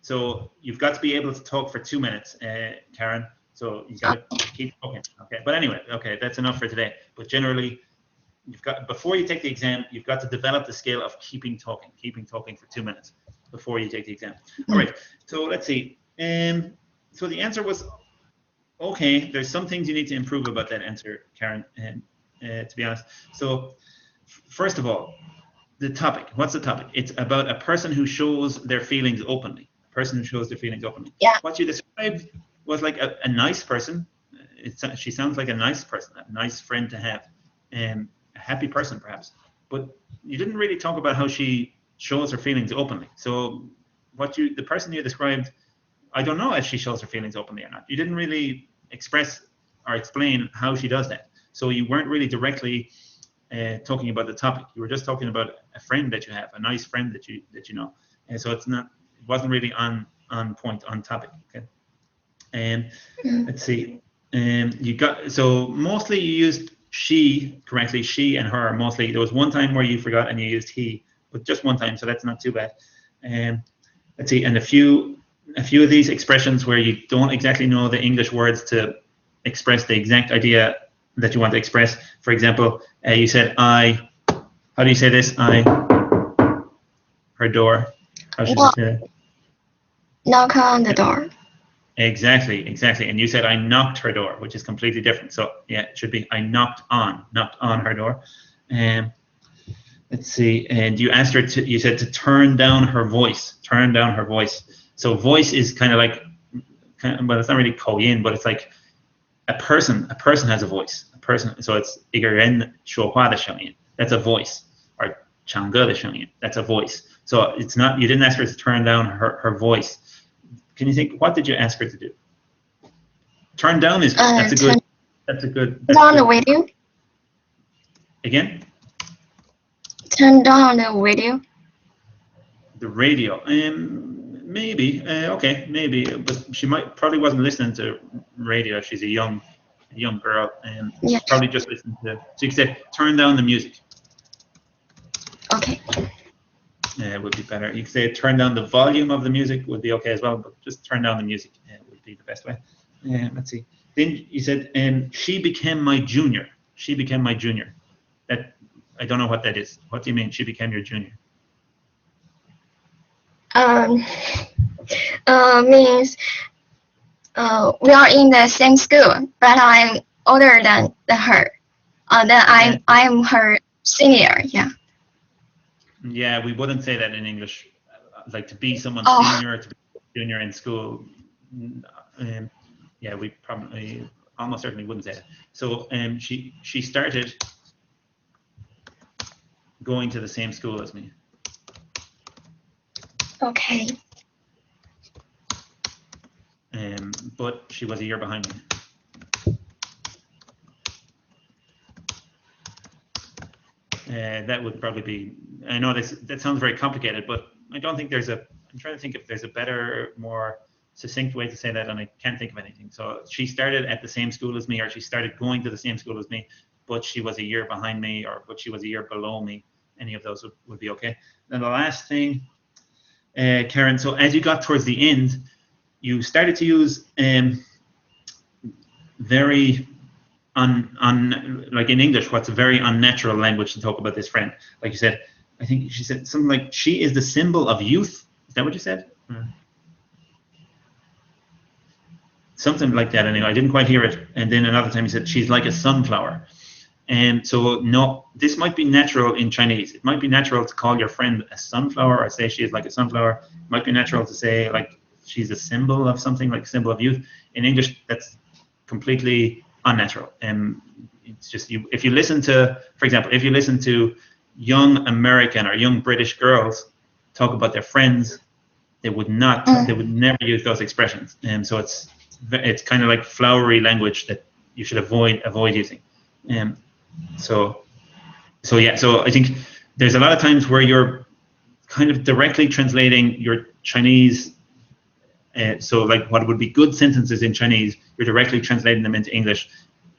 So you've got to be able to talk for 2 minutes, Karen. So you've got to keep talking. Okay. But anyway, okay, that's enough for today. But generally, before you take the exam, you've got to develop the skill of keeping talking for 2 minutes before you take the exam. All right. So let's see. So the answer was okay. There's some things you need to improve about that answer, Karen. To be honest. So first of all, the topic. What's the topic? It's about a person who shows their feelings openly. Yeah. What you described was like a nice person. She sounds like a nice person, a nice friend to have, a happy person perhaps. But you didn't really talk about how she shows her feelings openly. So the person you described, I don't know if she shows her feelings openly or not. You didn't really express or explain how she does that. So you weren't really directly talking about the topic. You were just talking about a friend that you have, a nice friend that you know. And so it wasn't really on point, on topic. Okay. Let's see. So mostly you used she correctly, she and her mostly. There was one time where you forgot and you used he, but just one time, so that's not too bad. Let's see, and a few of these expressions where you don't exactly know the English words to express the exact idea that you want to express. For example, you said how do you say this? Her door. How should you say that? Knock on the door. Exactly. And you said I knocked her door, which is completely different. So yeah, it should be I knocked on her door. Let's see. And you asked her you said to turn down her voice. So voice is kind of like, well, it's not really koyin, but it's like a person has a voice. So it's 一个人说话的声音. That's a voice. Or 唱歌的声音. That's a voice. So it's not, you didn't ask her to turn down her voice. Can you think, what did you ask her to do? Turn down is, that's a good. Turn down the video. Again? Turn down the video. The radio. Maybe. Okay, maybe. But she probably wasn't listening to radio. She's a young girl, and Yes. probably just listened to. So you could say, turn down the music. Okay. Would be better. You could say, turn down the volume of the music would be okay as well, but just turn down the music would be the best way. Let's see. Then you said, she became my junior. She became my junior. That I don't know what that is. What do you mean? She became your junior. Means we are in the same school, but I'm older than her. Then I'm her senior. Yeah. Yeah, we wouldn't say that in English. Like to be someone's senior, to be junior in school. Yeah, we probably almost certainly wouldn't say that. So she started going to the same school as me. Okay. But she was a year behind me. That would probably be. I know that sounds very complicated, but I don't think there's a. I'm trying to think if there's a better, more succinct way to say that, and I can't think of anything. So she started at the same school as me, or she started going to the same school as me, but she was a year behind me, or but she was a year below me. Any of those would be okay. Then the last thing, Karen. So as you got towards the end, you started to use very like in English, what's a very unnatural language to talk about this friend. Like you said, I think she said something like, she is the symbol of youth. Is that what you said? Something like that anyway. I didn't quite hear it. And then another time you said, she's like a sunflower. And so no, this might be natural in Chinese. It might be natural to call your friend a sunflower, or say she is like a sunflower. It might be natural to say like she's a symbol of something, like a symbol of youth. In English, that's completely unnatural. And it's just if you listen to, for example, if you listen to young American or young British girls talk about their friends, they would never use those expressions. And so it's kind of like flowery language that you should avoid using. So I think there's a lot of times where you're kind of directly translating your Chinese. So like what would be good sentences in Chinese, you're directly translating them into English,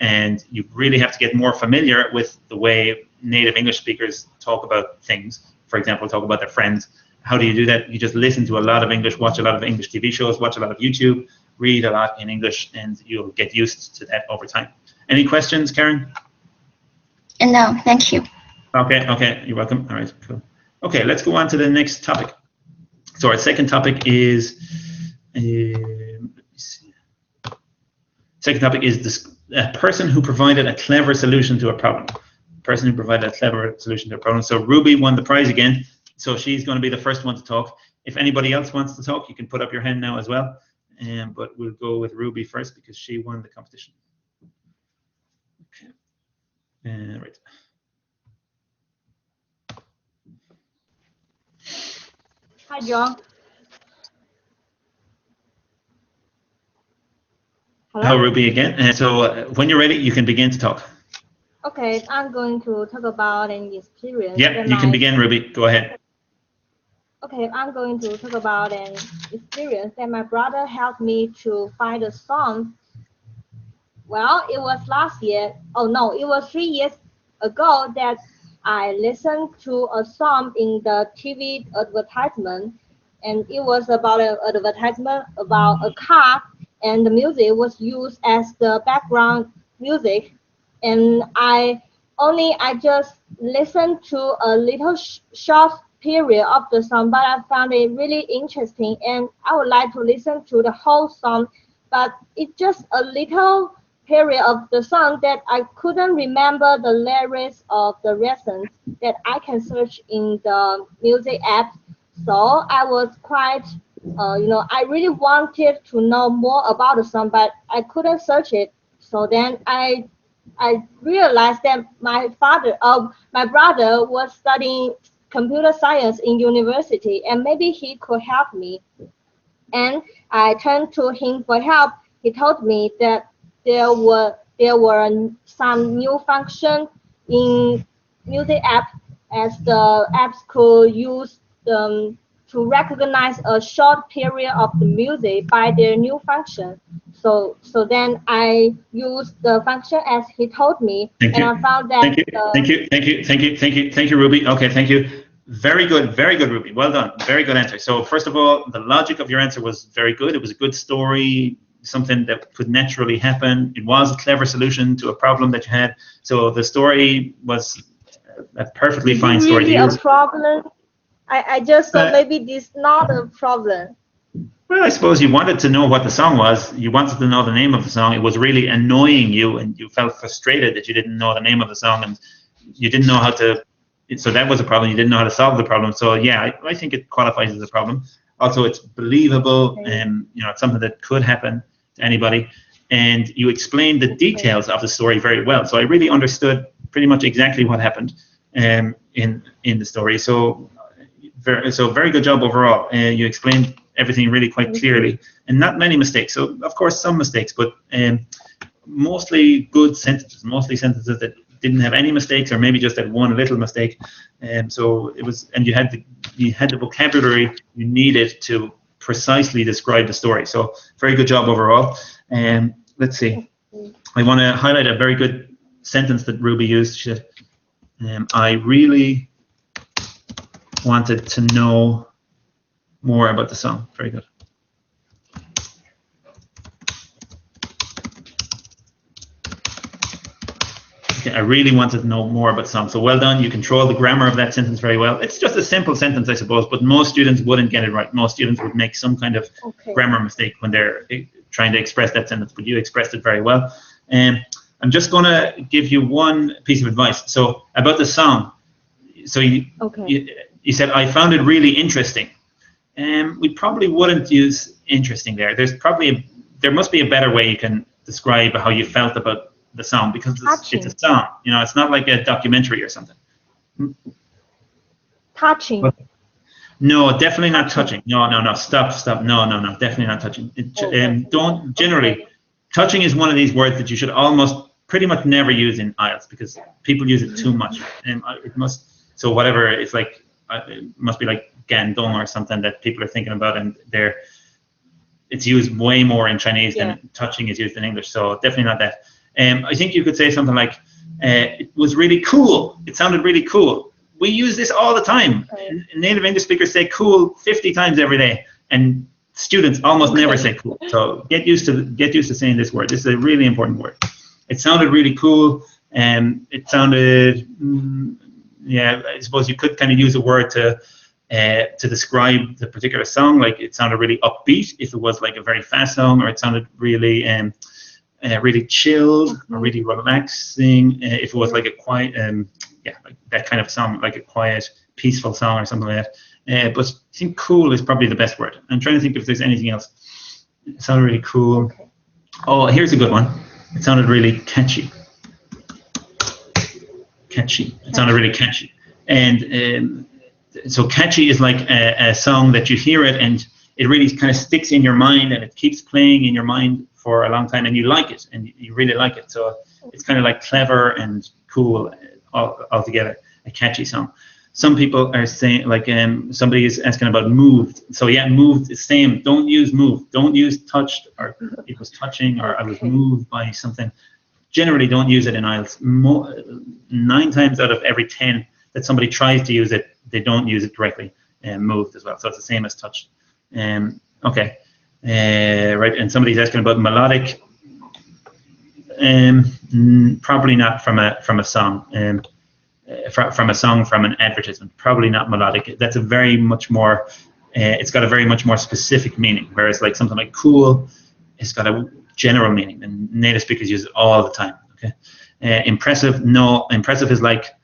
and you really have to get more familiar with the way native English speakers talk about things. For example, talk about their friends. How do you do that? You just listen to a lot of English, watch a lot of English TV shows, watch a lot of YouTube, read a lot in English, and you'll get used to that over time. Any questions, Karen? No, thank you. Okay, you're welcome. All right, cool. Okay, let's go on to the next topic. So our second topic is, a person who provided a clever solution to a problem. Person who provided a clever solution to a problem. So Ruby won the prize again. So she's going to be the first one to talk. If anybody else wants to talk, you can put up your hand now as well. But we'll go with Ruby first because she won the competition. Okay. Right. Hi, John. Hello, Ruby again. So when you're ready, you can begin to talk. Okay, I'm going to talk about an experience. Yeah, you can begin, Ruby. Go ahead. Okay, I'm going to talk about an experience that my brother helped me to find a song. Well, it was last year. Oh no, it was 3 years ago that I listened to a song in the TV advertisement, and it was about an advertisement about a car, and the music was used as the background music. And I just listened to a little short period of the song, but I found it really interesting, and I would like to listen to the whole song, but it's just a little period of the song that I couldn't remember the lyrics of the lessons that I can search in the music app. So I was quite, I really wanted to know more about the song, but I couldn't search it. So then I realized that my brother was studying computer science in university, and maybe he could help me. And I turned to him for help. He told me that there were some new functions in music app, as the apps could use the to recognize a short period of the music by their new function. So then I used the function as he told me, and I found that. Thank you, Ruby. Okay, thank you. Very good, Ruby. Well done. Very good answer. So first of all, the logic of your answer was very good. It was a good story, something that could naturally happen. It was a clever solution to a problem that you had. So the story was a perfectly fine story to use. A problem? I just thought maybe this is not a problem. Well, I suppose you wanted to know what the song was. You wanted to know the name of the song. It was really annoying you, and you felt frustrated that you didn't know the name of the song, and you didn't know how to. So that was a problem. You didn't know how to solve the problem. So yeah, I think it qualifies as a problem. Also, it's believable, and it's something that could happen to anybody. And you explained the details of the story very well. So I really understood pretty much exactly what happened in the story. So very good job overall. You explained everything really quite clearly, and not many mistakes. So of course some mistakes, but mostly good sentences. Mostly sentences that didn't have any mistakes, or maybe just had one little mistake. So it was, and you had the vocabulary you needed to precisely describe the story. So very good job overall. Let's see. I want to highlight a very good sentence that Ruby used. She said, I really wanted to know more about the song. Very good. Okay, I really wanted to know more about the song. So well done. You control the grammar of that sentence very well. It's just a simple sentence, I suppose, but most students wouldn't get it right. Most students would make some kind of grammar mistake when they're trying to express that sentence, but you expressed it very well. I'm just going to give you one piece of advice. So about the song. So you said, I found it really interesting. We probably wouldn't use interesting there. There must be a better way you can describe how you felt about the song, because it's a song. It's not like a documentary or something. Touching. No, definitely not touching. No. Stop. No. Definitely not touching. Don't generally. Touching is one of these words that you should almost pretty much never use in IELTS, because people use it too much. It must. So whatever, it's like it must be like gandong or something that people are thinking about, and it's used way more in Chinese than touching is used in English. So definitely not that. I think you could say something like, it was really cool. It sounded really cool. We use this all the time. Native English speakers say cool 50 times every day, and students almost never say cool. So get used to saying this word. This is a really important word. It sounded really cool, and it sounded, I suppose you could kind of use a word to describe the particular song. Like it sounded really upbeat if it was like a very fast song, or it sounded really really chilled or really relaxing if it was like a quiet, like that kind of song, like a quiet, peaceful song or something like that. But I think cool is probably the best word. I'm trying to think if there's anything else. It sounded really cool. Oh, here's a good one. It sounded really catchy. It sounded really catchy. And so catchy is like a song that you hear it and it really kind of sticks in your mind, and it keeps playing in your mind for a long time, and you like it, and you really like it. So it's kind of like clever and cool all together, a catchy song. Some people are saying, like somebody is asking about moved. So yeah, moved is same. Don't use moved. Don't use touched, or it was touching, or I was moved by something. Generally don't use it in IELTS. 9 times out of every 10 that somebody tries to use it, they don't use it directly, moved as well. So it's the same as touched. Okay. Right, and somebody's asking about melodic. Probably not from a song. From a song from an advertisement. Probably not melodic. That's a very much more. It's got a very much more specific meaning. Whereas like something like cool, it's got a general meaning, and native speakers use it all the time. Okay. Impressive. No, impressive is like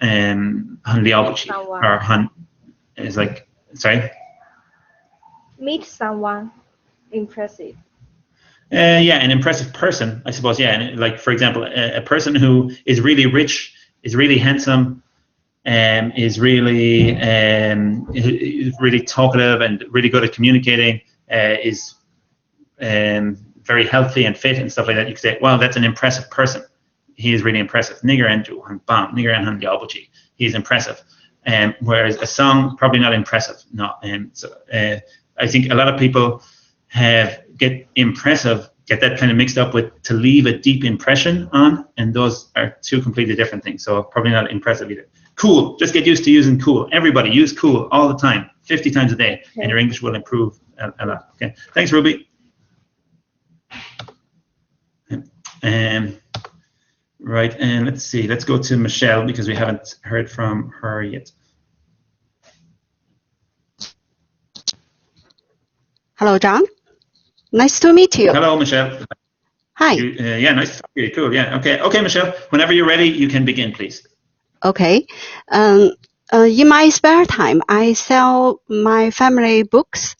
Han Liaobuqi, or Han is like, sorry. Meet someone impressive. Yeah, an impressive person, I suppose. Yeah, and like for example, a person who is really rich, is really handsome, is really talkative and really good at communicating, is very healthy and fit and stuff like that. You could say, wow, that's an impressive person. He is really impressive. Niger and Han Liaobuqi. He's impressive. whereas a song probably not impressive. No, so I think a lot of people get that kind of mixed up with to leave a deep impression on, and those are two completely different things. So probably not impressive either. Cool. Just get used to using cool. Everybody use cool all the time, 50 times a day, and your English will improve a lot. Okay. Thanks, Ruby. Right, and let's see. Let's go to Michelle because we haven't heard from her yet. Hello, John. Nice to meet you. Hello, Michelle. Hi. Yeah, nice to talk to you. Cool. Yeah. Okay, Michelle. Whenever you're ready, you can begin, please. Okay. In my spare time, I sell my family books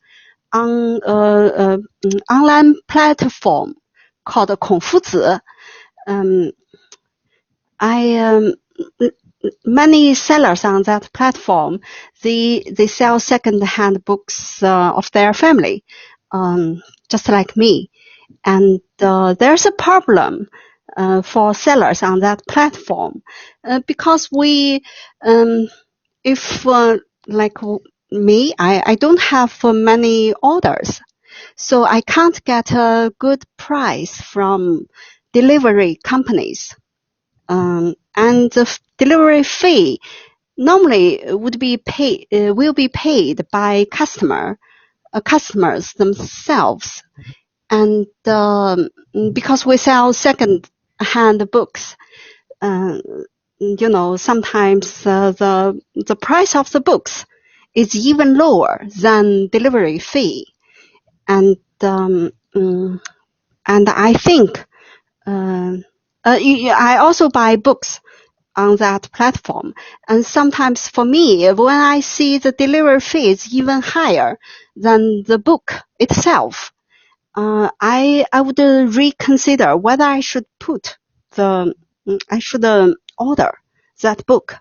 on an online platform called 孔夫子. Many sellers on that platform, they sell second-hand books of their family, just like me. And there's a problem for sellers on that platform because if like me, I don't have many orders, so I can't get a good price from delivery companies. And the delivery fee normally will be paid by customers themselves. And because we sell second-hand books, sometimes the price of the books is even lower than delivery fee. And I think I also buy books on that platform. And sometimes for me, when I see the delivery fee is even higher than the book itself, I would reconsider whether I should order that book.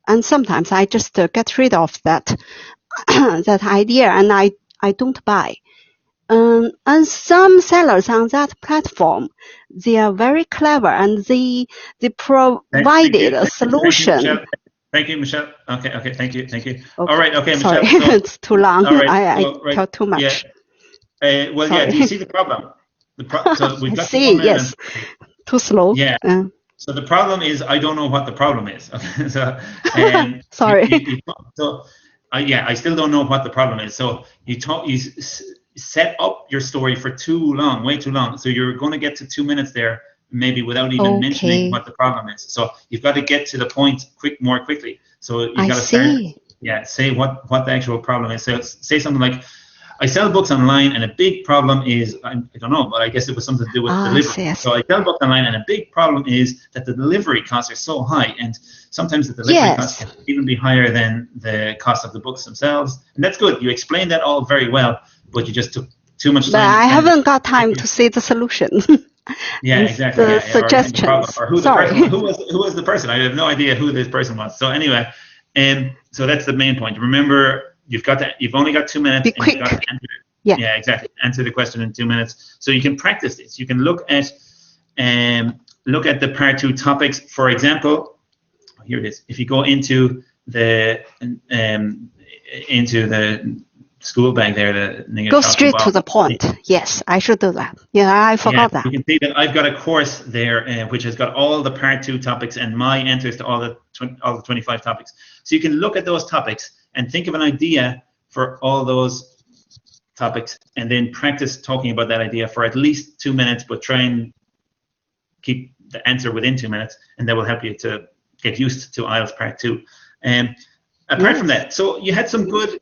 And sometimes I just get rid of that idea and I don't buy. And some sellers on that platform, they are very clever and they provided a solution. Thank you, Michelle. Okay, thank you. Okay. All right, okay, Sorry, Michelle. So, it's too long. All right, I tell too much. Yeah. Yeah, do you see the problem? So we've got yes. Too slow. Yeah. So the problem is I don't know what the problem is. Okay. So sorry. I still don't know what the problem is. So you set up your story for way too long. So you're going to get to 2 minutes there, maybe without even mentioning what the problem is. So you've got to get to the point more quickly. So you've got to start. Say what the actual problem is. So say something like, I sell books online and a big problem is, I don't know, but I guess it was something to do with delivery. So I sell books online and a big problem is that the delivery costs are so high, and sometimes the delivery costs can even be higher than the cost of the books themselves. And that's good. You explained that all very well, but you just took too much time. But I haven't got time to see the solution. Yeah, exactly. The suggestions. Or who was the person? I have no idea who this person was. So anyway, so that's the main point. Remember, you've only got 2 minutes. Be quick. You've got to answer it. Yeah, exactly. Answer the question in 2 minutes. So you can practice this. You can look at the part 2 topics. For example, here it is. If you go into the school bag there, go straight to the point. Yes, I should do that. Yeah, I forgot that. You can see that I've got a course there which has got all the part 2 topics and my answers to all the 25 topics. So you can look at those topics and think of an idea for all those topics, and then practice talking about that idea for at least 2 minutes, but try and keep the answer within 2 minutes, and that will help you to get used to IELTS Part 2. Apart from that, so you had some good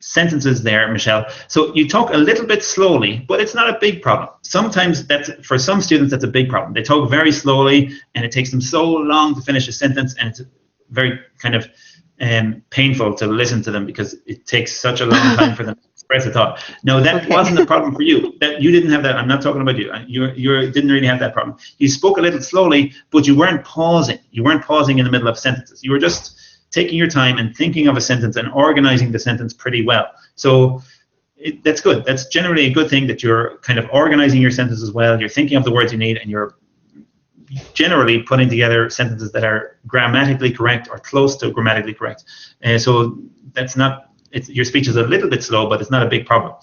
sentences there, Michelle. So you talk a little bit slowly, but it's not a big problem. Sometimes for some students, that's a big problem. They talk very slowly, and it takes them so long to finish a sentence, and it's very kind of painful to listen to them because it takes such a long time for them to express a thought. No, that wasn't a problem for you. That you didn't have that. I'm not talking about you. You didn't really have that problem. You spoke a little slowly, but you weren't pausing. You weren't pausing in the middle of sentences. You were just taking your time and thinking of a sentence and organizing the sentence pretty well. So that's good. That's generally a good thing, that you're kind of organizing your sentences well. You're thinking of the words you need, and you're generally putting together sentences that are grammatically correct or close to grammatically correct. So that's not, your speech is a little bit slow, but it's not a big problem.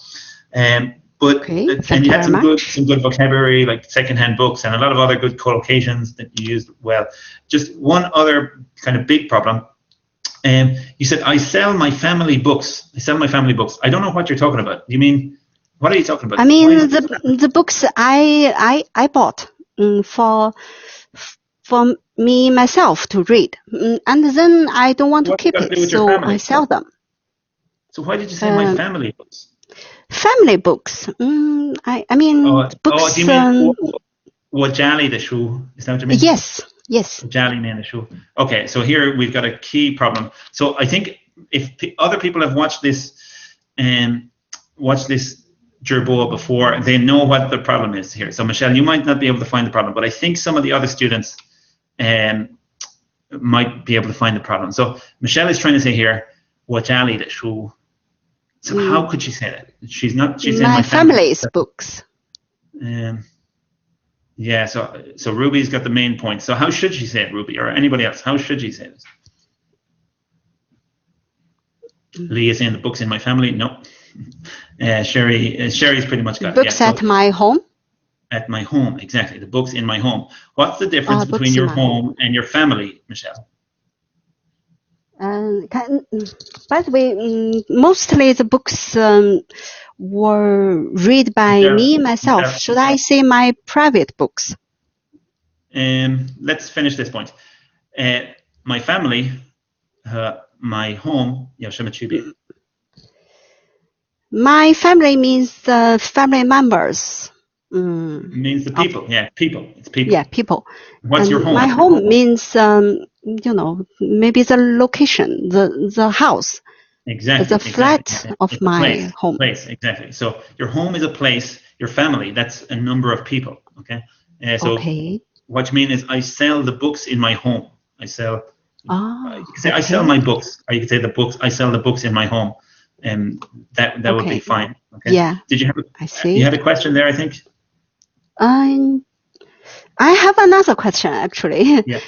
But Okay, and you had some good vocabulary, like secondhand books, and a lot of other good collocations that you used well. Just one other kind of big problem. You said, I sell my family books. I sell my family books. I don't know what you're talking about. You mean, what are you talking about? I mean the books I bought for me myself to read, and then I don't want to keep it, so I sell them. So why did you say my family books? Family books. I mean books. Do you mean Wajali the shoe? Is that what you mean? Yes. Wajali mean the shoe. Okay, so here we've got a key problem. So I think if other people have watched this Gerbo before, they know what the problem is here. So Michelle, you might not be able to find the problem, but I think some of the other students might be able to find the problem. So Michelle is trying to say here, Wajali the shoe. So how could she say that? She's saying my family's books. Yeah, so Ruby's got the main point. So how should she say it, Ruby, or anybody else? How should she say this? Lee is saying the books in my family. No. Sherry's pretty much got it. Books at my home. At my home, exactly. The books in my home. What's the difference between your home and your family, Michelle? By the way, mostly the books were read by me myself. Should I say my private books? Let's finish this point. My family, my home. My family means the family members. Means the people. Yeah, people. It's people. Yeah, people. What's your home? My home means maybe the location, the house. Exactly. The flat of my home. Place, exactly. So your home is a place. Your family, that's a number of people. Okay. What you mean is, I sell the books in my home. I sell. You could say I sell my books, or you could say the books. I sell the books in my home, and that would be fine. Okay. Yeah. Did you have? I see. You had a question there, I think. I have another question actually. Yeah.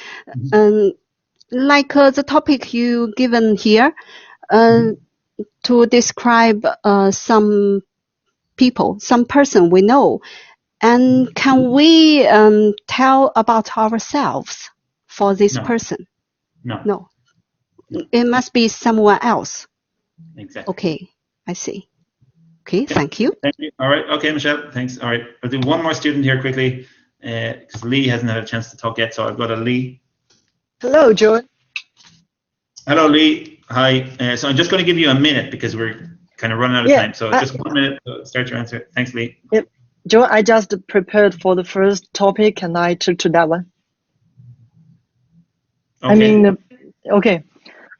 Like the topic you given here, to describe some people, some person we know, and can we tell about ourselves for this person? No. It must be someone else. Exactly. Okay, I see. Okay, thank you. Thank you. All right. Okay, Michelle. Thanks. All right. I'll do one more student here quickly, because Lee hasn't had a chance to talk yet. So I've got a Lee. Hello, John. Hello, Lee. Hi. So I'm just going to give you a minute because we're kind of running out of time. So just 1 minute to start your answer. Thanks, Lee. Yep. John, I just prepared for the first topic. Can I turn to that one? Okay. Okay.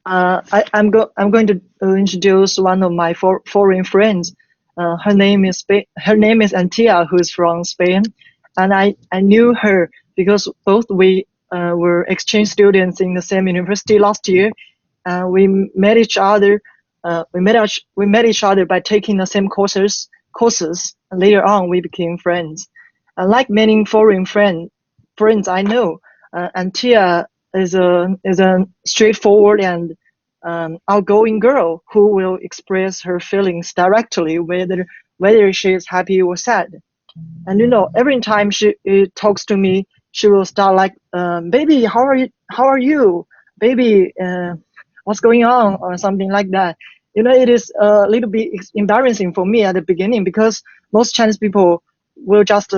I'm going to introduce one of my foreign friends. Her name is Antia, who is from Spain, and I knew her because both we were exchange students in the same university last year. We met each other. We met each other by taking the same courses. And later on, we became friends. Like many foreign friends I know, Antia is a straightforward and outgoing girl who will express her feelings directly, whether she is happy or sad. And every time she talks to me, she will start like, "Baby, how are you? Baby, what's going on?" or something like that. It is a little bit embarrassing for me at the beginning because most Chinese people will just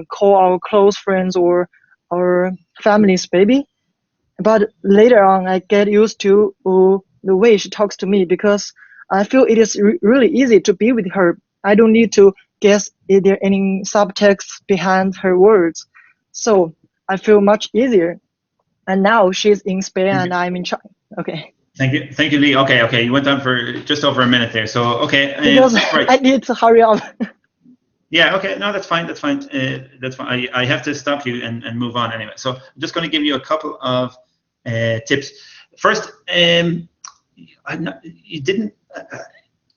call our close friends or our families baby. But later on, I get used to the way she talks to me because I feel it is really easy to be with her. I don't need to guess if there any subtext behind her words. So I feel much easier. And now she's in Spain and I'm in China. Okay. Thank you, Lee. Okay. You went on for just over a minute there. So, okay. Because right. I need to hurry up. Yeah, okay. No, that's fine. That's fine. I have to stop you and move on anyway. So I'm just going to give you a couple of tips. First, you didn't.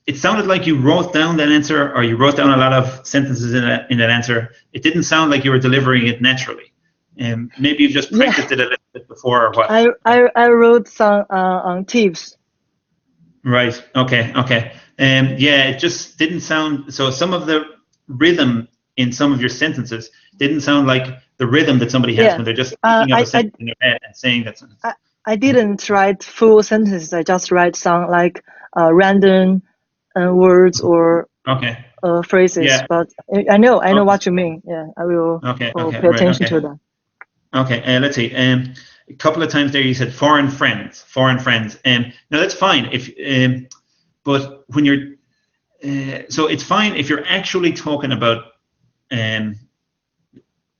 It sounded like you wrote down that answer, or you wrote down a lot of sentences in that answer. It didn't sound like you were delivering it naturally. Maybe you've just practiced it a little bit before, or what? I wrote some on tips. Right. Okay. Yeah, it just didn't sound. So some of the rhythm in some of your sentences didn't sound like the rhythm that somebody has when they're just picking up a sentence in their head and saying that sentence. I didn't write full sentences. I just write some like random words or phrases. Yeah. But I know what you mean. Yeah, I will pay attention to that. Okay. Let's see. A couple of times there you said foreign friends. Now that's fine if, but when you're, so it's fine if you're actually talking about,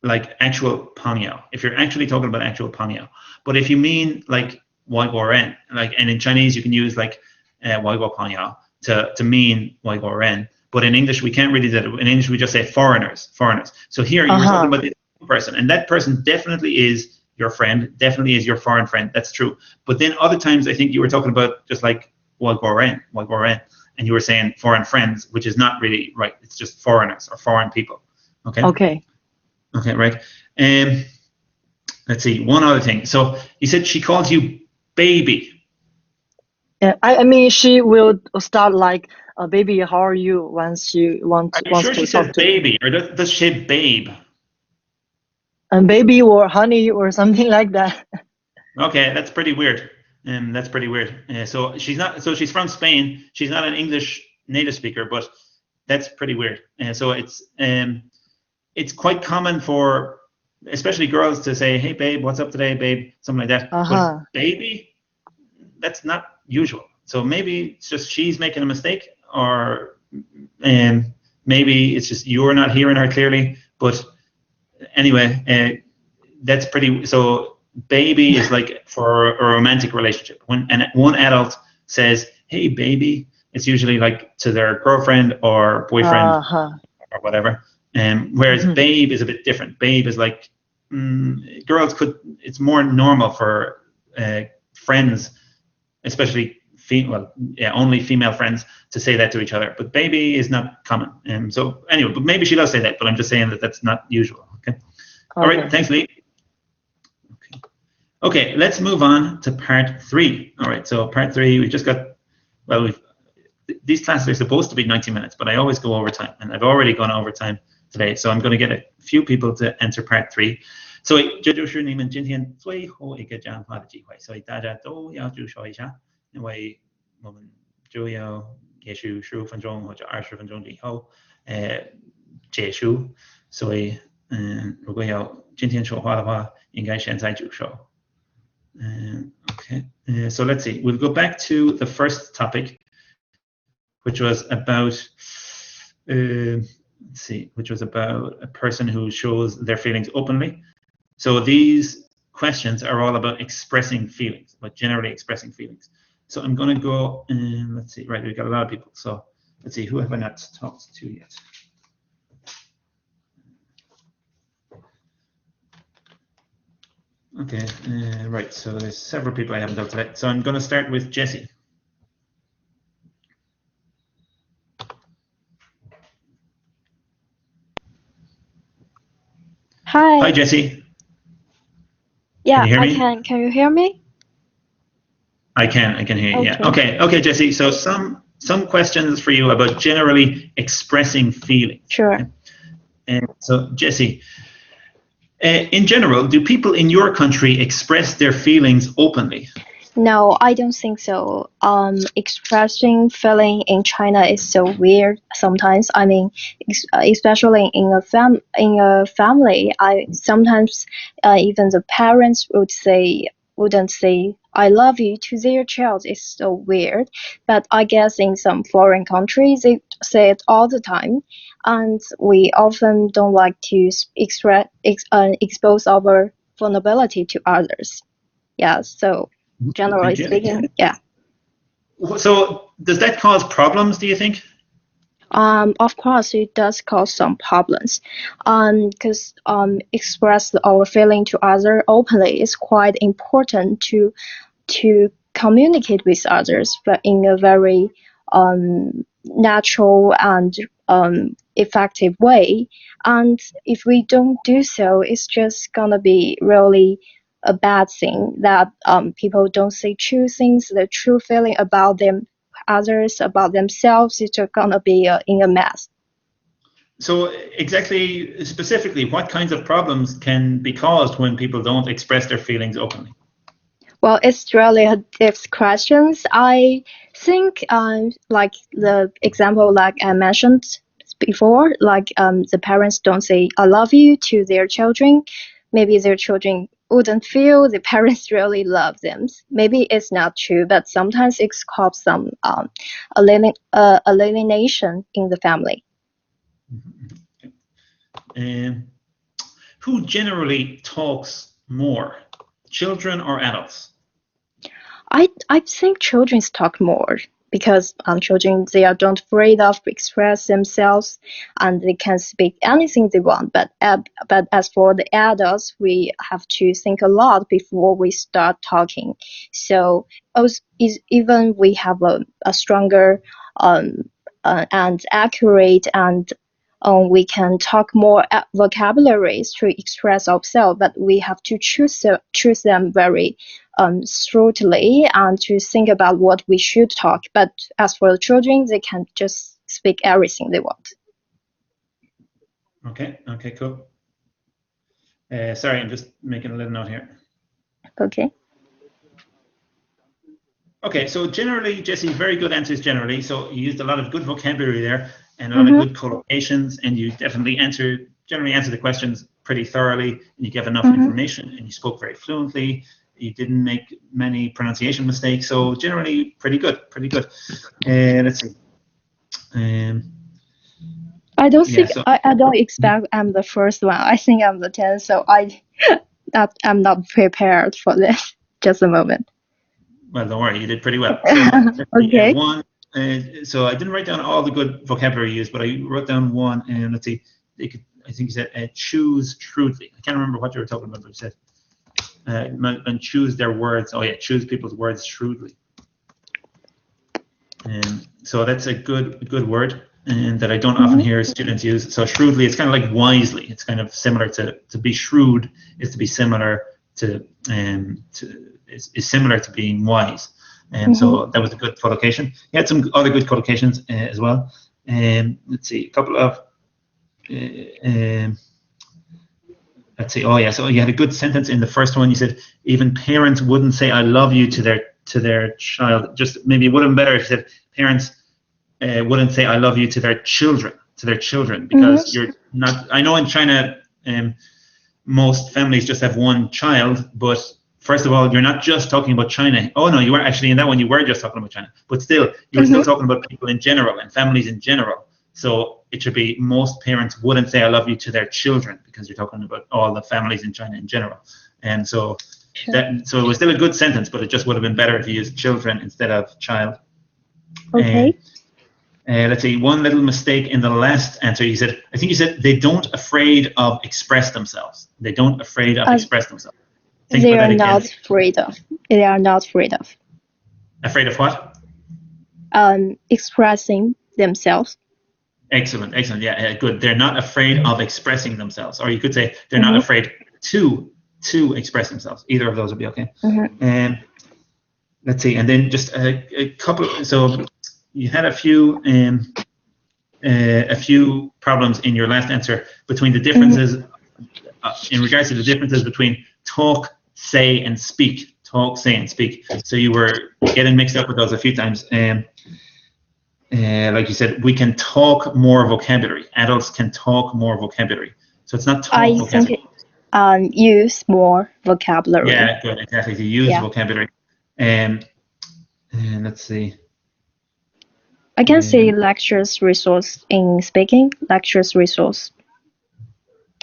like actual Panyao. If you're actually talking about actual Panyao, but if you mean like Wai Guo Ren, like, and in Chinese you can use like Wai Guo Panyao to mean Wai Guo Ren, but in English we can't really do that. In English we just say foreigners. So here you're talking about this person, and that person definitely is your friend, definitely is your foreign friend. That's true. But then other times I think you were talking about just like Wai Guo Ren, and you were saying foreign friends, which is not really right. It's just foreigners or foreign people. Okay, right. Let's see, one other thing. So you said she calls you baby. Yeah, I mean she will start like, baby, how are you? Once she wants to talk she says baby, or does she say babe? And baby or honey or something like that. Okay, that's pretty weird. So she's from Spain. She's not an English native speaker, but that's pretty weird. So it's quite common for, especially girls, to say, "Hey babe, what's up today, babe?" Something like that. But baby, that's not usual. So maybe it's just she's making a mistake, or maybe it's just you're not hearing her clearly. But anyway, that's pretty. So baby is like for a romantic relationship. When one adult says, "Hey baby," it's usually like to their girlfriend or boyfriend or whatever. Whereas babe is a bit different. Babe is like, girls could. It's more normal for friends, especially only female friends, to say that to each other. But baby is not common. So anyway, but maybe she does say that. But I'm just saying that that's not usual. Okay. All right. Thanks, Lee. Okay. Let's move on to part 3. All right. So part 3, we just got. Well, these classes are supposed to be 90 minutes, but I always go over time, and I've already gone over time today. So I'm going to get a few people to enter part 3.所以这就是你们今天最后一个讲话的机会，所以大家都要举手一下，因为我们就要也许15分钟或者20分钟以后结束，所以如果要今天说话的话，应该现在举手。Okay. So let's see. We'll go back to the first topic, which was about which was about a person who shows their feelings openly. So these questions are all about expressing feelings, but generally expressing feelings. So I'm going to go and let's see. Right, we've got a lot of people. So let's see, who have I not talked to yet? Okay, right. So there's several people I haven't talked to today. So I'm going to start with Jessie. Hi. Hi, Jessie. Yeah, can you hear me? I can. Can you hear me? I can hear you. Okay. Yeah. Okay, Jessie. So some questions for you about generally expressing feelings. Sure. Okay? So Jessie, in general, do people in your country express their feelings openly? No, I don't think so. Expressing feeling in China is so weird sometimes. I mean, especially in a family, sometimes even the parents wouldn't say "I love you" to their child. It's so weird. But I guess in some foreign countries they say it all the time, and we often don't like to expose our vulnerability to others. Yeah. So. Generally speaking, yeah. So does that cause problems, do you think? Of course, it does cause some problems. Because express our feeling to others openly is quite important to communicate with others, but in a very natural and effective way. And if we don't do so, it's just gonna be really a bad thing that people don't say true things, the true feeling about them, others, about themselves. It's just gonna be in a mess. So exactly, specifically, what kinds of problems can be caused when people don't express their feelings openly? Well, it's really a deep question. I think like the example like I mentioned before, like the parents don't say I love you to their children. Maybe their children wouldn't feel the parents really love them. Maybe it's not true, but sometimes it's caused some alienation in the family. Who generally talks more, children or adults? I think children talk more because children, they are don't afraid of express themselves and they can speak anything they want. But as for the adults, we have to think a lot before we start talking. So even we have a stronger and accurate and we can talk more vocabularies to express ourselves, but we have to choose them very shrewdly and to think about what we should talk. But as for the children, they can just speak everything they want. Okay, cool. Sorry, I'm just making a little note here. Okay. Okay, so generally, Jesse, very good answers generally. So you used a lot of good vocabulary there and a lot of good collocations, and you definitely generally answered the questions pretty thoroughly, and you gave enough information, and you spoke very fluently. You didn't make many pronunciation mistakes, so generally pretty good. Let's see. I don't think I don't expect I'm the first one. I think I'm the 10th, so I'm not prepared for this. Just a moment. Well, don't worry, you did pretty well. So, okay. So I didn't write down all the good vocabulary used, but I wrote down one, and let's see. I think you said choose shrewdly. I can't remember what you were talking about, but you said and choose their words. Oh yeah, choose people's words shrewdly. And so that's a good word, and that I don't often hear students use. So shrewdly, it's kind of like wisely. It's kind of similar to be shrewd is to be similar to is similar to being wise. And so that was a good collocation. You had some other good collocations as well. Let's see, a couple of let's see. Oh yeah, so you had a good sentence in the first one. You said even parents wouldn't say "I love you" to their child. Just maybe it would have been better if you said parents wouldn't say "I love you" to their children, because you're not. I know in China, most families just have one child, but first of all, you're not just talking about China. Oh no, you were actually in that one. You were just talking about China, but still, you were still talking about people in general and families in general. So it should be most parents wouldn't say "I love you" to their children, because you're talking about all the families in China in general. And so so it was still a good sentence, but it just would have been better if you used children instead of child. Okay. Let's see, one little mistake in the last answer. I think you said they don't afraid of express themselves. They don't afraid of express themselves. They are not afraid of. They are not afraid of. Afraid of what? Expressing themselves. Excellent. Yeah, good. They're not afraid of expressing themselves, or you could say they're not afraid to express themselves. Either of those would be okay. Let's see, and then just a couple. So you had a few problems in your last answer between the differences in regards to the differences between talk, say, and speak. Talk, say, and speak. So you were getting mixed up with those a few times. Like you said, we can talk more vocabulary. Adults can talk more vocabulary. So it's not talk vocabulary. I think use more vocabulary. Yeah, good, exactly. To use vocabulary. And let's see. I can say lectures resource in speaking. Lectures resource.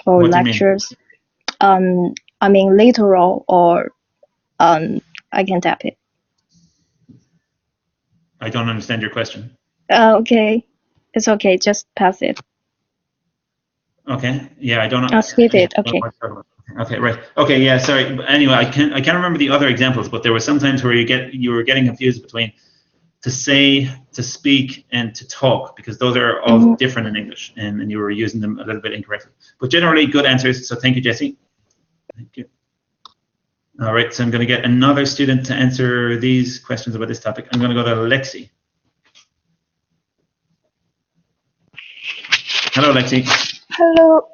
Or what lectures. I mean literal or I can tap it. I don't understand your question. Okay. It's okay. Just pass it. Okay. Yeah, I don't know. I'll skip it. Okay. Okay, right. Okay, yeah, sorry. But anyway, I can't remember the other examples, but there were some times where you were getting confused between to say, to speak, and to talk, because those are all different in English, and you were using them a little bit incorrectly. But generally, good answers. So thank you, Jesse. Thank you. All right, so I'm going to get another student to answer these questions about this topic. I'm going to go to Lexi. Hello, Lexi. Hello.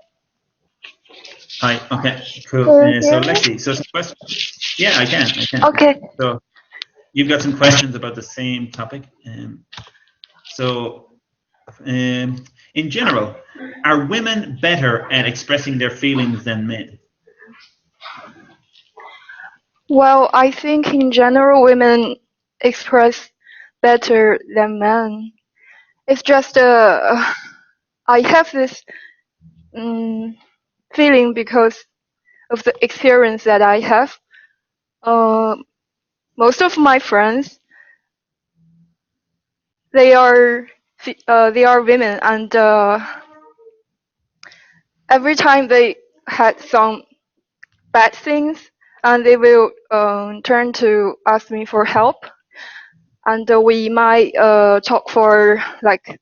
Hi. Okay. Cool. So Lexi, so some questions. Yeah, I can. Okay. So you've got some questions about the same topic. In general, are women better at expressing their feelings than men? Well, I think in general women express better than men. It's just I have this feeling because of the experience that I have. Most of my friends, they are women, and every time they had some bad things, and they will turn to ask me for help, and we might talk for like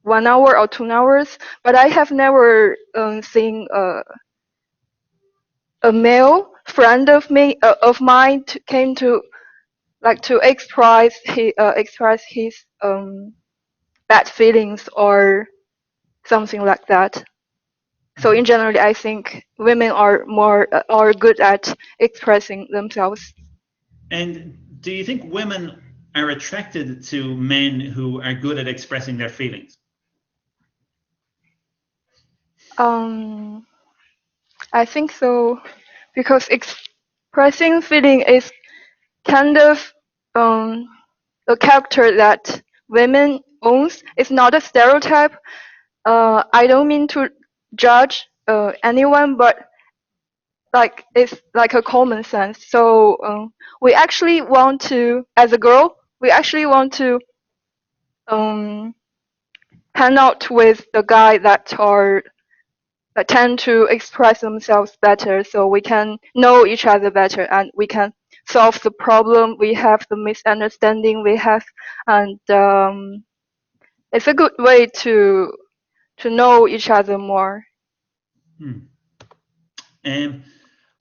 1 hour or 2 hours. But I have never seen a male friend of mine came to express his bad feelings or something like that. So in general, I think women are good at expressing themselves. And do you think women are attracted to men who are good at expressing their feelings? I think so, because expressing feeling is kind of a character that women owns. It's not a stereotype. I don't mean to judge anyone, but like it's like a common sense. So we actually want to, as a girl, we actually want to hang out with the guy that tend to express themselves better, so we can know each other better and we can solve the problem we have, the misunderstanding we have, and it's a good way to know each other more.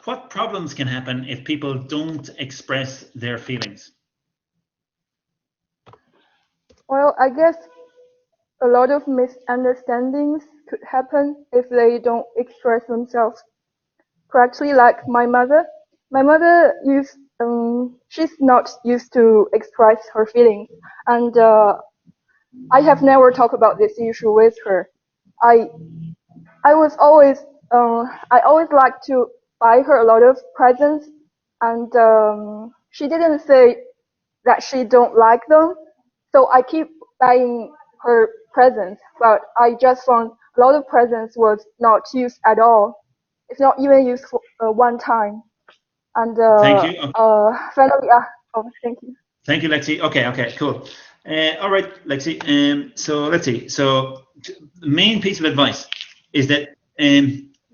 What problems can happen if people don't express their feelings? Well, I guess a lot of misunderstandings could happen if they don't express themselves correctly. Like my mother she's not used to express her feelings, and I have never talked about this issue with her. I always like to buy her a lot of presents, and she didn't say that she don't like them, so I keep buying her presents. But I just found a lot of presents was not used at all. It's not even used for one time. And thank you. finally, thank you. Thank you, Lexi. Okay, cool. All right, Lexi. So let's see. So the main piece of advice is that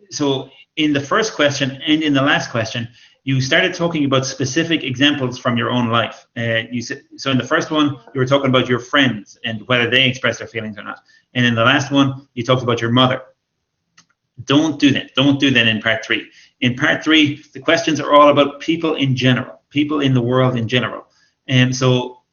so in the first question and in the last question, you started talking about specific examples from your own life. You said, so in the first one, you were talking about your friends and whether they express their feelings or not. And in the last one, you talked about your mother. Don't do that. Don't do that in part 3. In part 3, the questions are all about people in general, people in the world in general. And so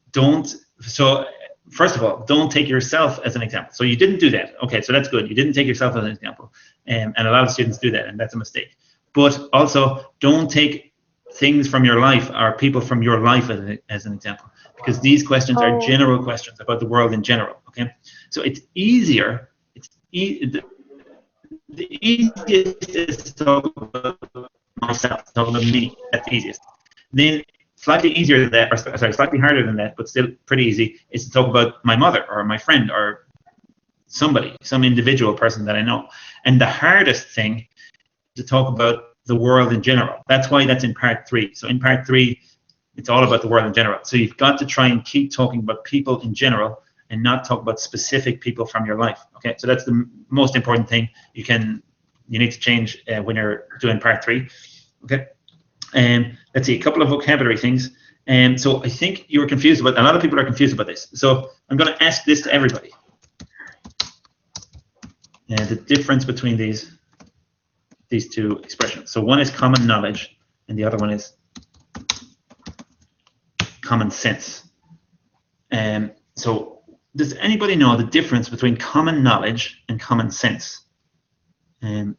first of all, don't take yourself as an example. So you didn't do that. Okay, so that's good. You didn't take yourself as an example. And a lot of students do that, and that's a mistake. But also, don't take things from your life or people from your life as an example, because these questions are general questions about the world in general. Okay, so it's easier. The easiest is to talk about myself, talk about me. That's the easiest. Then slightly easier than that, or sorry, slightly harder than that, but still pretty easy, is to talk about my mother or my friend or somebody, some individual person that I know. And the hardest thing is to talk about the world in general. That's why that's in part 3. So in part 3, it's all about the world in general. So you've got to try and keep talking about people in general and not talk about specific people from your life. Okay, so that's the most important thing you need to change when you're doing part 3. Okay, let's see, a couple of vocabulary things. So I think you were confused about, a lot of people are confused about this. So I'm going to ask this to everybody. The difference between these two expressions. So one is common knowledge and the other one is common sense. So does anybody know the difference between common knowledge and common sense?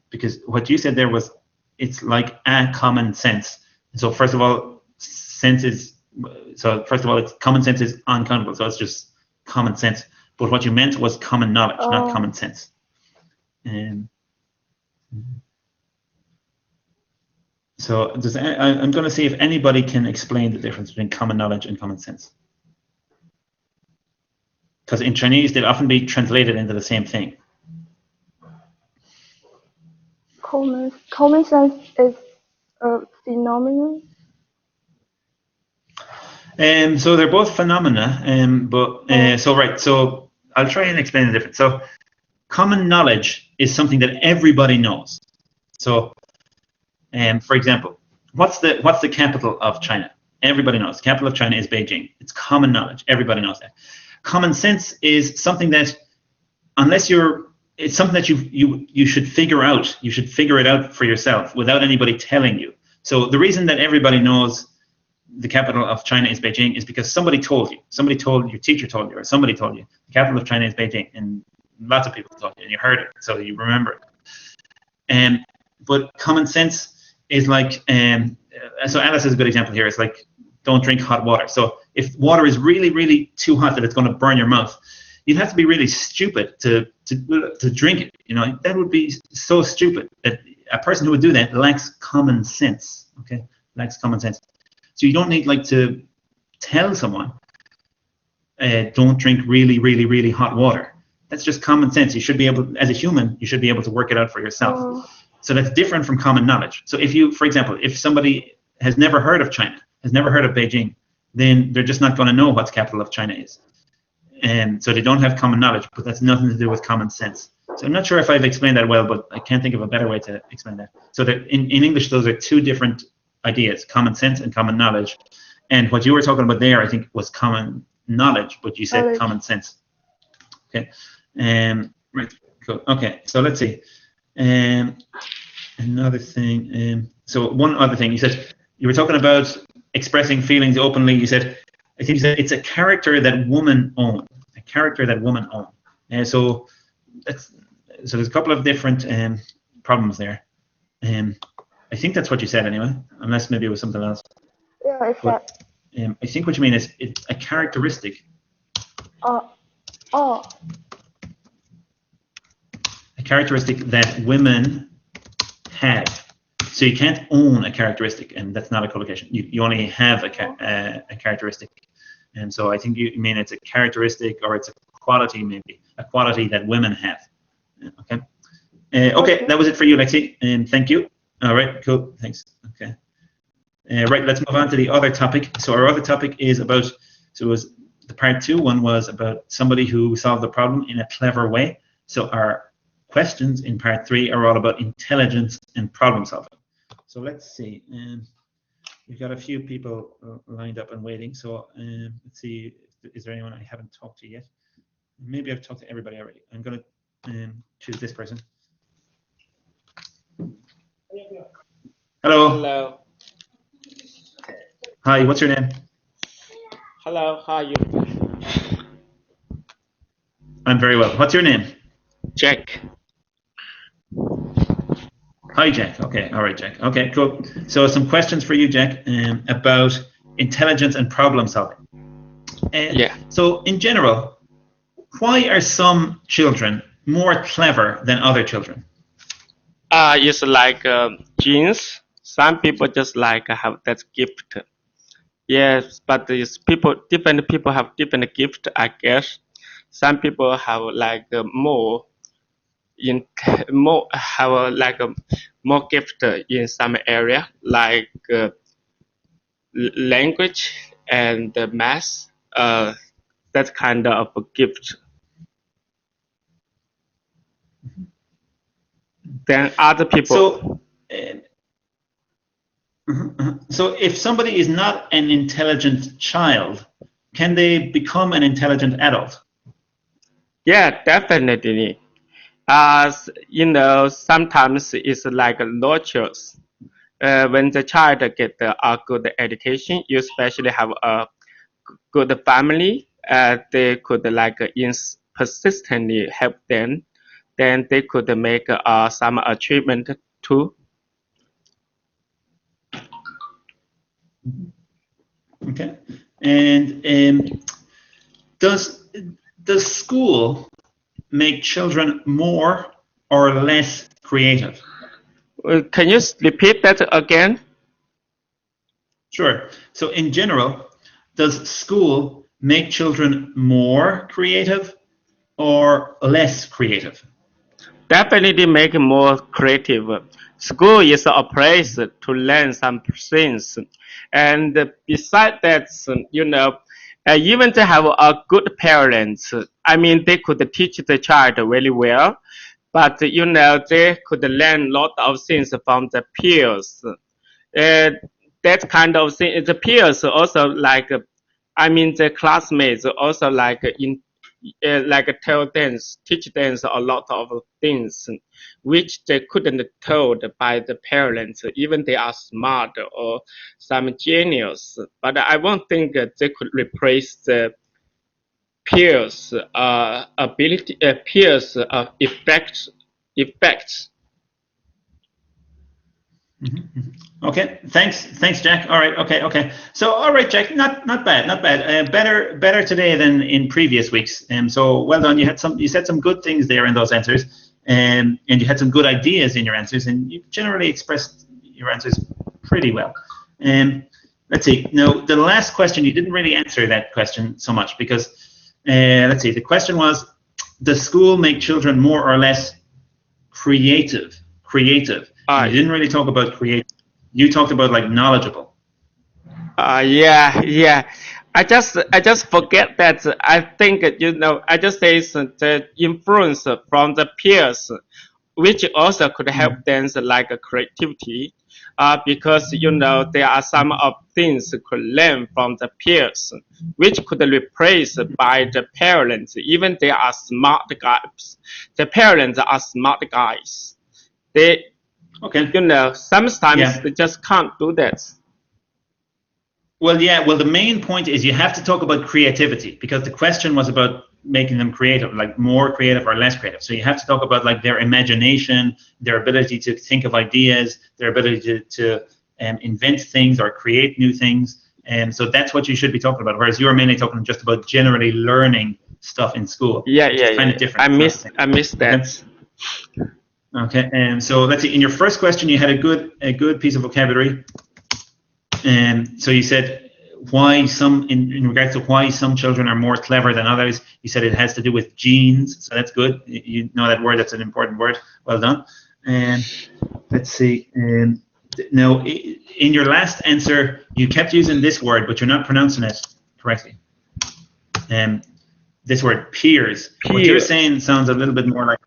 Because what you said there was, it's like a common sense. So first of all, it's common sense is uncountable, so it's just common sense. But what you meant was common knowledge, not common sense. So I'm going to see if anybody can explain the difference between common knowledge and common sense. Because in Chinese, they'll often be translated into the same thing. Common sense is a phenomenon. So they're both phenomena, so I'll try and explain the difference. So common knowledge is something that everybody knows. So, for example, what's the capital of China? Everybody knows. The capital of China is Beijing. It's common knowledge. Everybody knows that. Common sense is something that, it's something that you should figure out. You should figure it out for yourself without anybody telling you. So the reason that everybody knows the capital of China is Beijing is because somebody told you. Somebody told, your teacher told you, or somebody told you the capital of China is Beijing, and lots of people told you, and you heard it, so you remember it. But common sense is like, so Alice is a good example here. It's like, don't drink hot water. So if water is really, really too hot that it's going to burn your mouth, you'd have to be really stupid to drink it. You know, that would be so stupid that a person who would do that lacks common sense. Okay, lacks common sense. So you don't need to tell someone, don't drink really, really, really hot water. That's just common sense. You should be able, as a human, you should be able to work it out for yourself. So that's different from common knowledge. So if you, for example, if somebody has never heard of China, has never heard of Beijing, then they're just not going to know what the capital of China is. And so they don't have common knowledge, but that's nothing to do with common sense. So I'm not sure if I've explained that well, but I can't think of a better way to explain that. So that in English, those are two different ideas, common sense and common knowledge. And what you were talking about there, I think, was common knowledge, but you said common sense. Okay. Right. Cool. Okay. So let's see. Another thing. So one other thing, you were talking about expressing feelings openly. I think you said it's a character that women own. A character that women own. So there's a couple of different problems there. I think that's what you said anyway, unless maybe it was something else. Yeah, it's that. I think what you mean is it's a characteristic. A characteristic that women have. So you can't own a characteristic, and that's not a qualification. You only have a characteristic. And so I think you mean it's a characteristic, or it's a quality, maybe a quality that women have. Okay. Okay, that was it for you, Lexi. Thank you. All right, cool. Thanks. Okay. Right, let's move on to the other topic. So our other topic is about, so it was the part 2 one was about somebody who solved the problem in a clever way. So our questions in part 3 are all about intelligence and problem solving. So let's see. We've got a few people lined up and waiting. So let's see, is there anyone I haven't talked to yet? Maybe I've talked to everybody already. I'm going to choose this person. Hello. Hello. Hi, what's your name? Hello, how are you? I'm very well. What's your name? Jack. Hi, Jack. Okay, all right, Jack. Okay, cool. So some questions for you, Jack, about intelligence and problem solving. Yeah. So in general, why are some children more clever than other children? It's like genes. Some people just have that gift. Yes, but different people have different gift, I guess. Some people have more gift in some area, like language and math. That kind of a gift. Than other people. So, So if somebody is not an intelligent child, can they become an intelligent adult? Yeah, definitely. Sometimes it's like nurtures. When the child get a good education, you especially have a good family, they could persistently help them. Then they could make some achievement too. Okay. And does school make children more or less creative? Can you repeat that again? Sure. So in general, does school make children more creative or less creative? Definitely make more creative. School is a place to learn some things. And besides that, even to have a good parents, I mean, they could teach the child very well, but they could learn a lot of things from the peers. That kind of thing, the peers also the classmates also teach them a lot of things which they couldn't told by the parents, even they are smart or some genius. But I won't think they could replace the peers ability, peers effects. Okay, thanks, Jack. All right, okay. So, all right, Jack, not bad. Better today than in previous weeks. So well done. You said some good things there in those answers, and you had some good ideas in your answers, and you generally expressed your answers pretty well. Let's see. Now, the last question, you didn't really answer that question so much because let's see. The question was, does school make children more or less creative? You didn't really talk about creative. You talked about like knowledgeable. Yeah. I just forget that. I think I just say the influence from the peers, which also could help them like creativity, because there are some of things could learn from the peers, which could replace by the parents. Even they are smart guys. The parents are smart guys. They sometimes they just can't do that. Well, the main point is you have to talk about creativity because the question was about making them creative, like more creative or less creative. So you have to talk about like their imagination, their ability to think of ideas, their ability to invent things or create new things. And so that's what you should be talking about. Whereas you're mainly talking just about generally learning stuff in school. Yeah. Kind of different. I missed that. Okay, and so let's see. In your first question, you had a good piece of vocabulary, and so you said why some in regards to why some children are more clever than others. You said it has to do with genes, so that's good. You know that word. That's an important word. Well done. And let's see. Now, in your last answer, you kept using this word, but you're not pronouncing it correctly. This word peers. What you're saying sounds a little bit more like.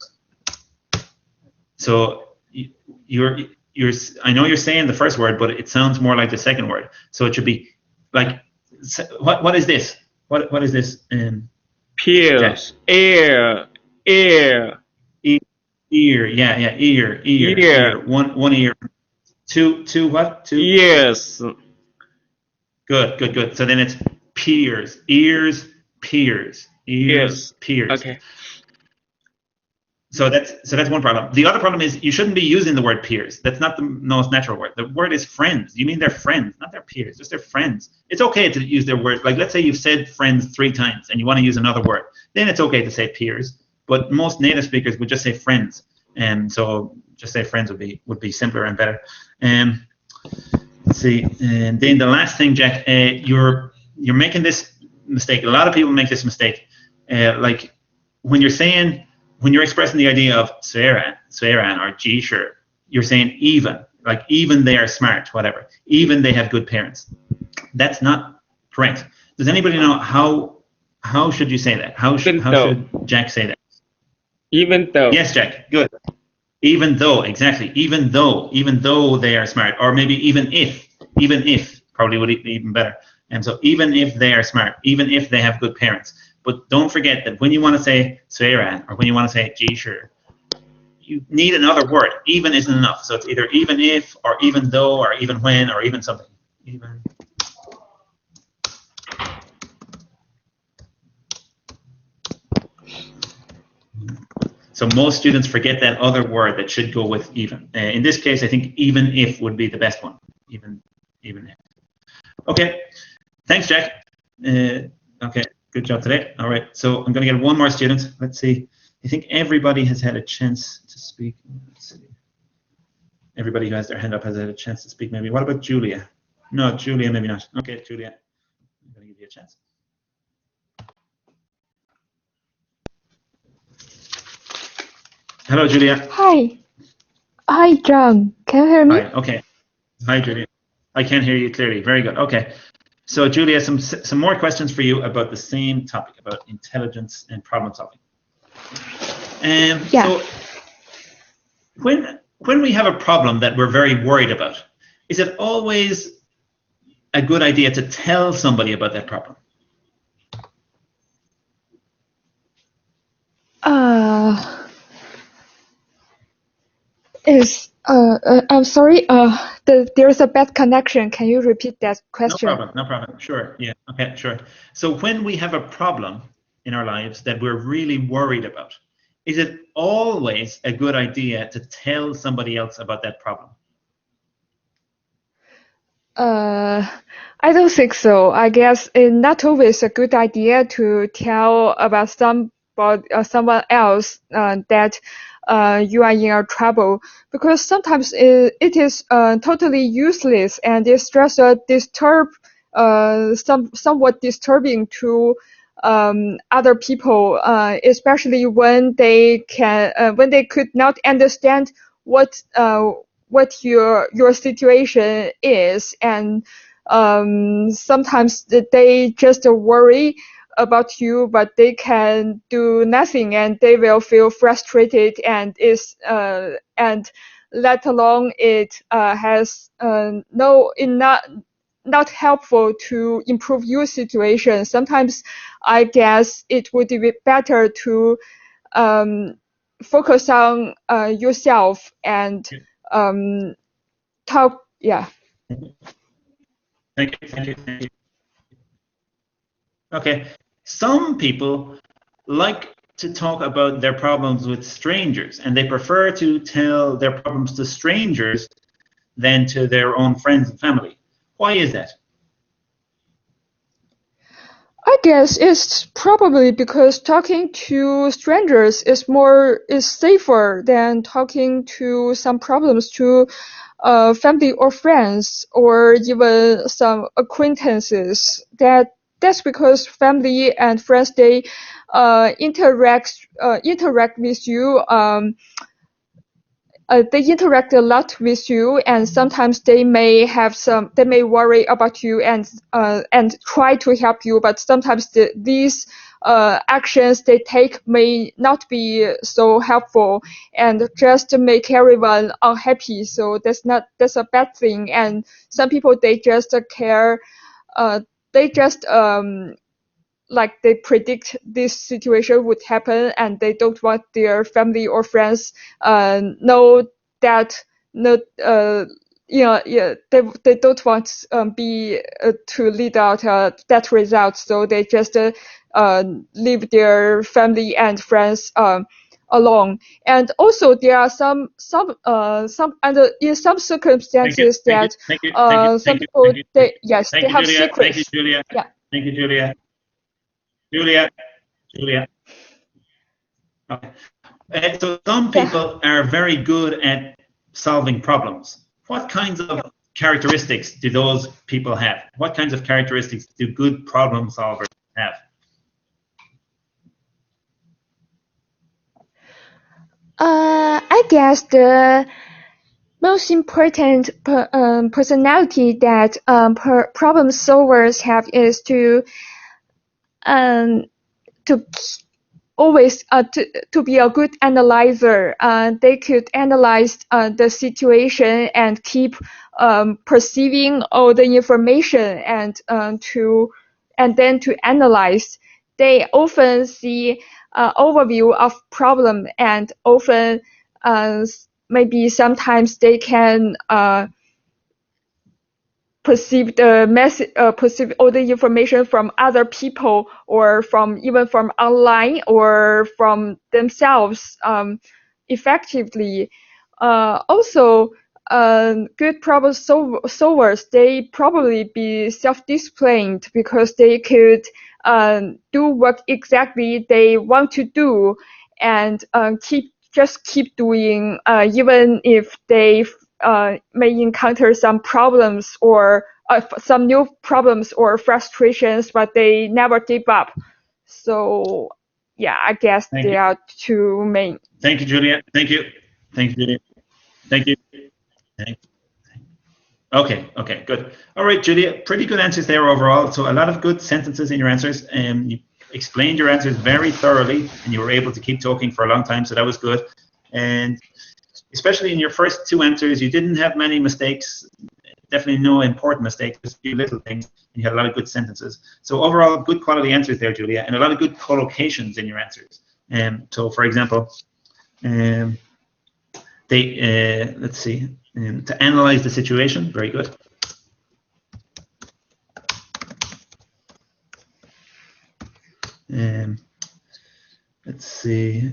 So I know you're saying the first word, but it sounds more like the second word. So it should be like, what is this? What is this? Peers, ear. Ear. Yeah, ear. One ear. Two what? Two ears. Good. So then it's peers, ears, peers, ears, peers. Okay. So that's one problem. The other problem is you shouldn't be using the word peers. That's not the most natural word. The word is friends. You mean their friends, not their peers, just their friends. It's okay to use their word. Like let's say you've said friends 3 times and you want to use another word. Then it's okay to say peers. But most native speakers would just say friends. And so just say friends would be simpler and better. Let's see. And then the last thing, Jack, you're making this mistake. A lot of people make this mistake. Like when you're expressing the idea of Sveran or Jisher, you're saying even they are smart, whatever. Even they have good parents. That's not correct. Does anybody know how should you say that? How should Jack say that? Even though. Yes, Jack. Good. Even though, exactly. Even though they are smart, or maybe even if. Even if probably would be even better. And so even if they are smart, even if they have good parents, but don't forget that when you want to say Sveran or when you want to say Jisher, you need another word. Even isn't enough. So it's either even if or even though or even when or even something. Even. So most students forget that other word that should go with even. In this case, I think even if would be the best one. Even if. Okay, thanks, Jack. Okay, good job today. All right, so I'm going to get one more student. Let's see. I think everybody has had a chance to speak. Let's see. Everybody who has their hand up has had a chance to speak, maybe. What about Julia? No, Julia, maybe not. Okay, Julia, I'm going to give you a chance. Hello, Julia. Hi. Hi, John. Can you hear me? Hi, okay. Hi, Julia. I can hear you clearly. Very good. Okay. So, Julia, some more questions for you about the same topic, about intelligence and problem solving. So, when we have a problem that we're very worried about, is it always a good idea to tell somebody about that problem? I'm sorry. There's a bad connection. Can you repeat that question? No problem. Sure. Yeah. Okay. Sure. So when we have a problem in our lives that we're really worried about, is it always a good idea to tell somebody else about that problem? I don't think so. I guess it's not always a good idea to tell about someone else that you are in a trouble, because sometimes it is totally useless and it's just somewhat disturbing to other people, especially when they could not understand what your situation is, and sometimes they just worry about you, but they can do nothing, and they will feel frustrated, and let alone it has not helpful to improve your situation. Sometimes I guess it would be better to focus on yourself and talk. Yeah. Thank you. Okay. Some people like to talk about their problems with strangers, and they prefer to tell their problems to strangers than to their own friends and family. Why is that? I guess it's probably because talking to strangers is safer than talking to some problems to family or friends or even some acquaintances. That's because family and friends, they interact with you. They interact a lot with you, and sometimes they may worry about you and try to help you, but sometimes these actions they take may not be so helpful and just make everyone unhappy. So that's a bad thing. And some people, they just care, they just like they predict this situation would happen, and they don't want their family or friends know that they don't want to lead out that result, so they just leave their family and friends alone. And also there are some under in some circumstances that some people they have secrets. Thank you, Julia. Yeah. Thank you, Julia. Julia. Okay. So some people are very good at solving problems. What kinds of characteristics do those people have? What kinds of characteristics do good problem solvers have? I guess the most important personality that problem solvers have is to always to be a good analyzer. They could analyze the situation and keep perceiving all the information and then to analyze. They often see overview of problem and often maybe sometimes they can perceive all the information from other people or even from online or from themselves effectively. Also, good problem solvers, they probably be self-disciplined because they could do what exactly they want to do and keep doing even if they may encounter some problems or some new problems or frustrations, but they never give up. So yeah, I guess there are two main. Thank you, Julia. Thank you. Thank you, Julia. Thank you. Okay, good. All right, Julia, pretty good answers there overall. So a lot of good sentences in your answers. You explained your answers very thoroughly, and you were able to keep talking for a long time, so that was good. And especially in your first two answers, you didn't have many mistakes, definitely no important mistakes, just a few little things, and you had a lot of good sentences. So overall, good quality answers there, Julia, and a lot of good collocations in your answers. So for example, let's see, to analyze the situation, very good. Let's see,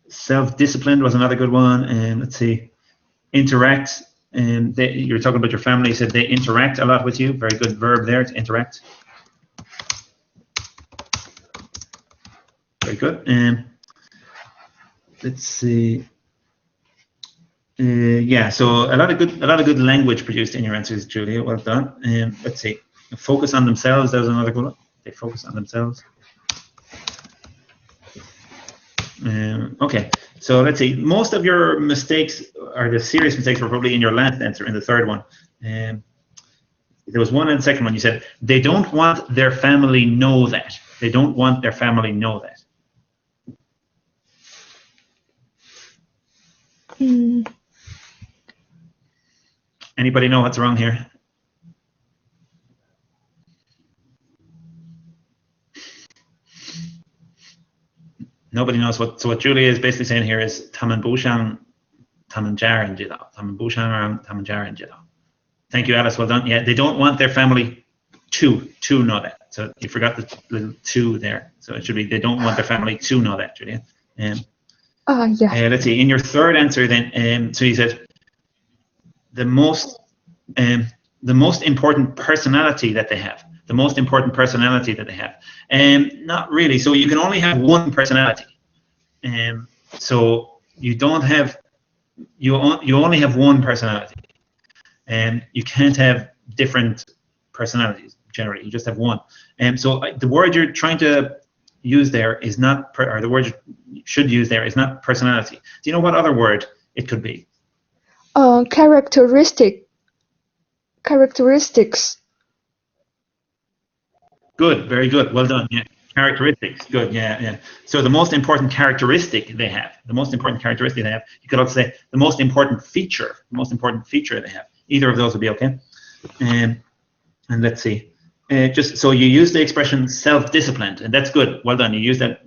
self-disciplined was another good one. Let's see, interact. You're talking about your family. You said they interact a lot with you. Very good verb there, to interact. Very good. Let's see. Yeah, so a lot of good language produced in your answers, Julia. Well done. Let's see, focus on themselves. That was another good one. They focus on themselves. Okay, so let's see. Most of your mistakes, or the serious mistakes, were probably in your last answer, in the third one. There was one in the second one. You said they don't want their family know that. They don't want their family know that. Anybody know what's wrong here? Nobody knows what. So what Julia is basically saying here is Taman Bushan, Taman Jaran Jida, Taman Bushan, Taman Jaran Jida. Thank you, Alice. Well done. Yeah, they don't want their family to know that. So you forgot the little "to" there. So it should be they don't want their family to know that, Julia. Yeah. Let's see. In your third answer, then, so you said the most important personality that they have. The most important personality that they have. Not really. So you can only have one personality. So you don't have. You only have one personality. You can't have different personalities generally. You just have one. So the word you're trying to use there is not, or the word you should use there is not personality. Do you know what other word it could be? Characteristics. Good, very good. Well done. Yeah, characteristics. Good. Yeah. So the most important characteristic they have. The most important characteristic they have. You could also say the most important feature. The most important feature they have. Either of those would be okay. And let's see. Just so you use the expression self-disciplined, and that's good. Well done. You used that,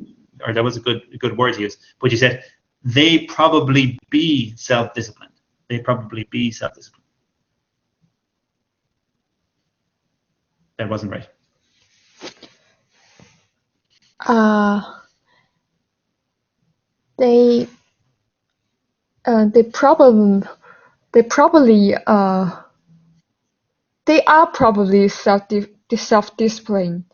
or that was a good word to use. But you said they probably be self-disciplined. They probably be self-disciplined. That wasn't right. They are probably self-disciplined.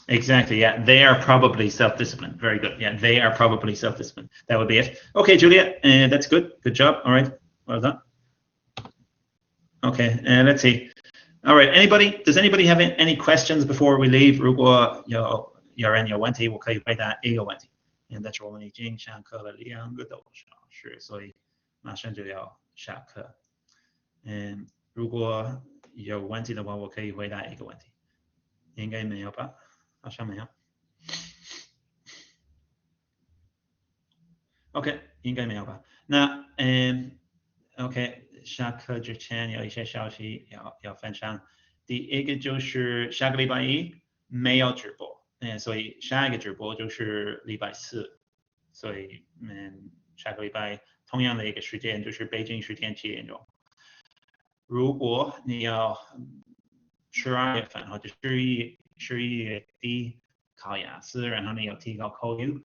Exactly, yeah. They are probably self-disciplined. Very good. Yeah, they are probably self-disciplined. That would be it. Okay, Julia, that's good. Good job. All right, well done. Okay, let's see. All right, does anybody have any questions before we leave? 如果有人有问题，我可以回答一个问题。但是我们已经上课了2个多小时，所以马上就要下课。如果有问题的话，我可以回答一个问题。应该没有吧？好像没有。OK， 应该没有吧？那OK， 下课之前有一些消息要分享。第一个就是下个礼拜一没有直播，所以下一个直播就是礼拜四，所以下个礼拜同样的一个时间就是北京时间7点钟。如果你要12月份或者11月底考雅思，然后你有提高口语，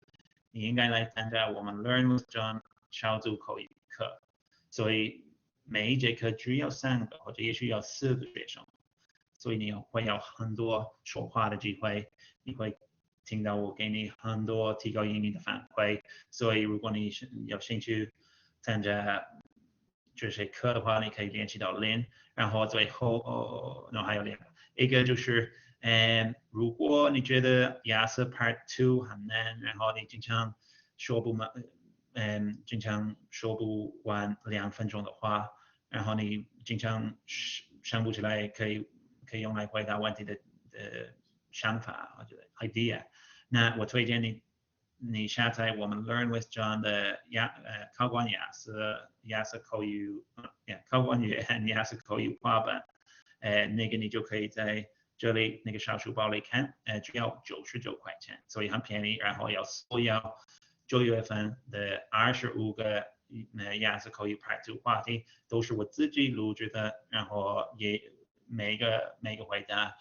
你应该来参加我们 Learn with John 小组口语课。所以每一节课只有3个或者也许有4个学生，所以你会有很多说话的机会，你会听到我给你很多提高英语的反馈。所以如果你有兴趣参加这些课的话，你可以联系到 Lin。然后最后然后还有2个，一个就是如果你觉得雅思 Part 2很难，然后你经常说不完2分钟的话，然后你经常想不起来可以用来回答问题的想法或者 idea， 那我推荐你下载我们 Learn with John 的考官雅思口语考官约翰雅思口语话本，那个你就可以在这里那个小书包里看，只要99块钱，所以很便宜。然后所有9月份的25个雅思口语 Part 2话题都是我自己录制的，然后也每个回答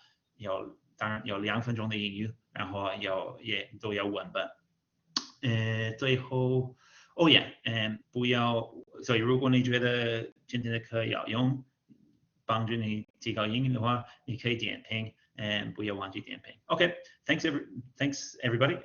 当然有2分钟的英语，然后也都有文本。最后不要，所以如果你觉得今天的课有用，帮助你提高英语的话，你可以点评，不要忘记点评。OK，thanks everybody.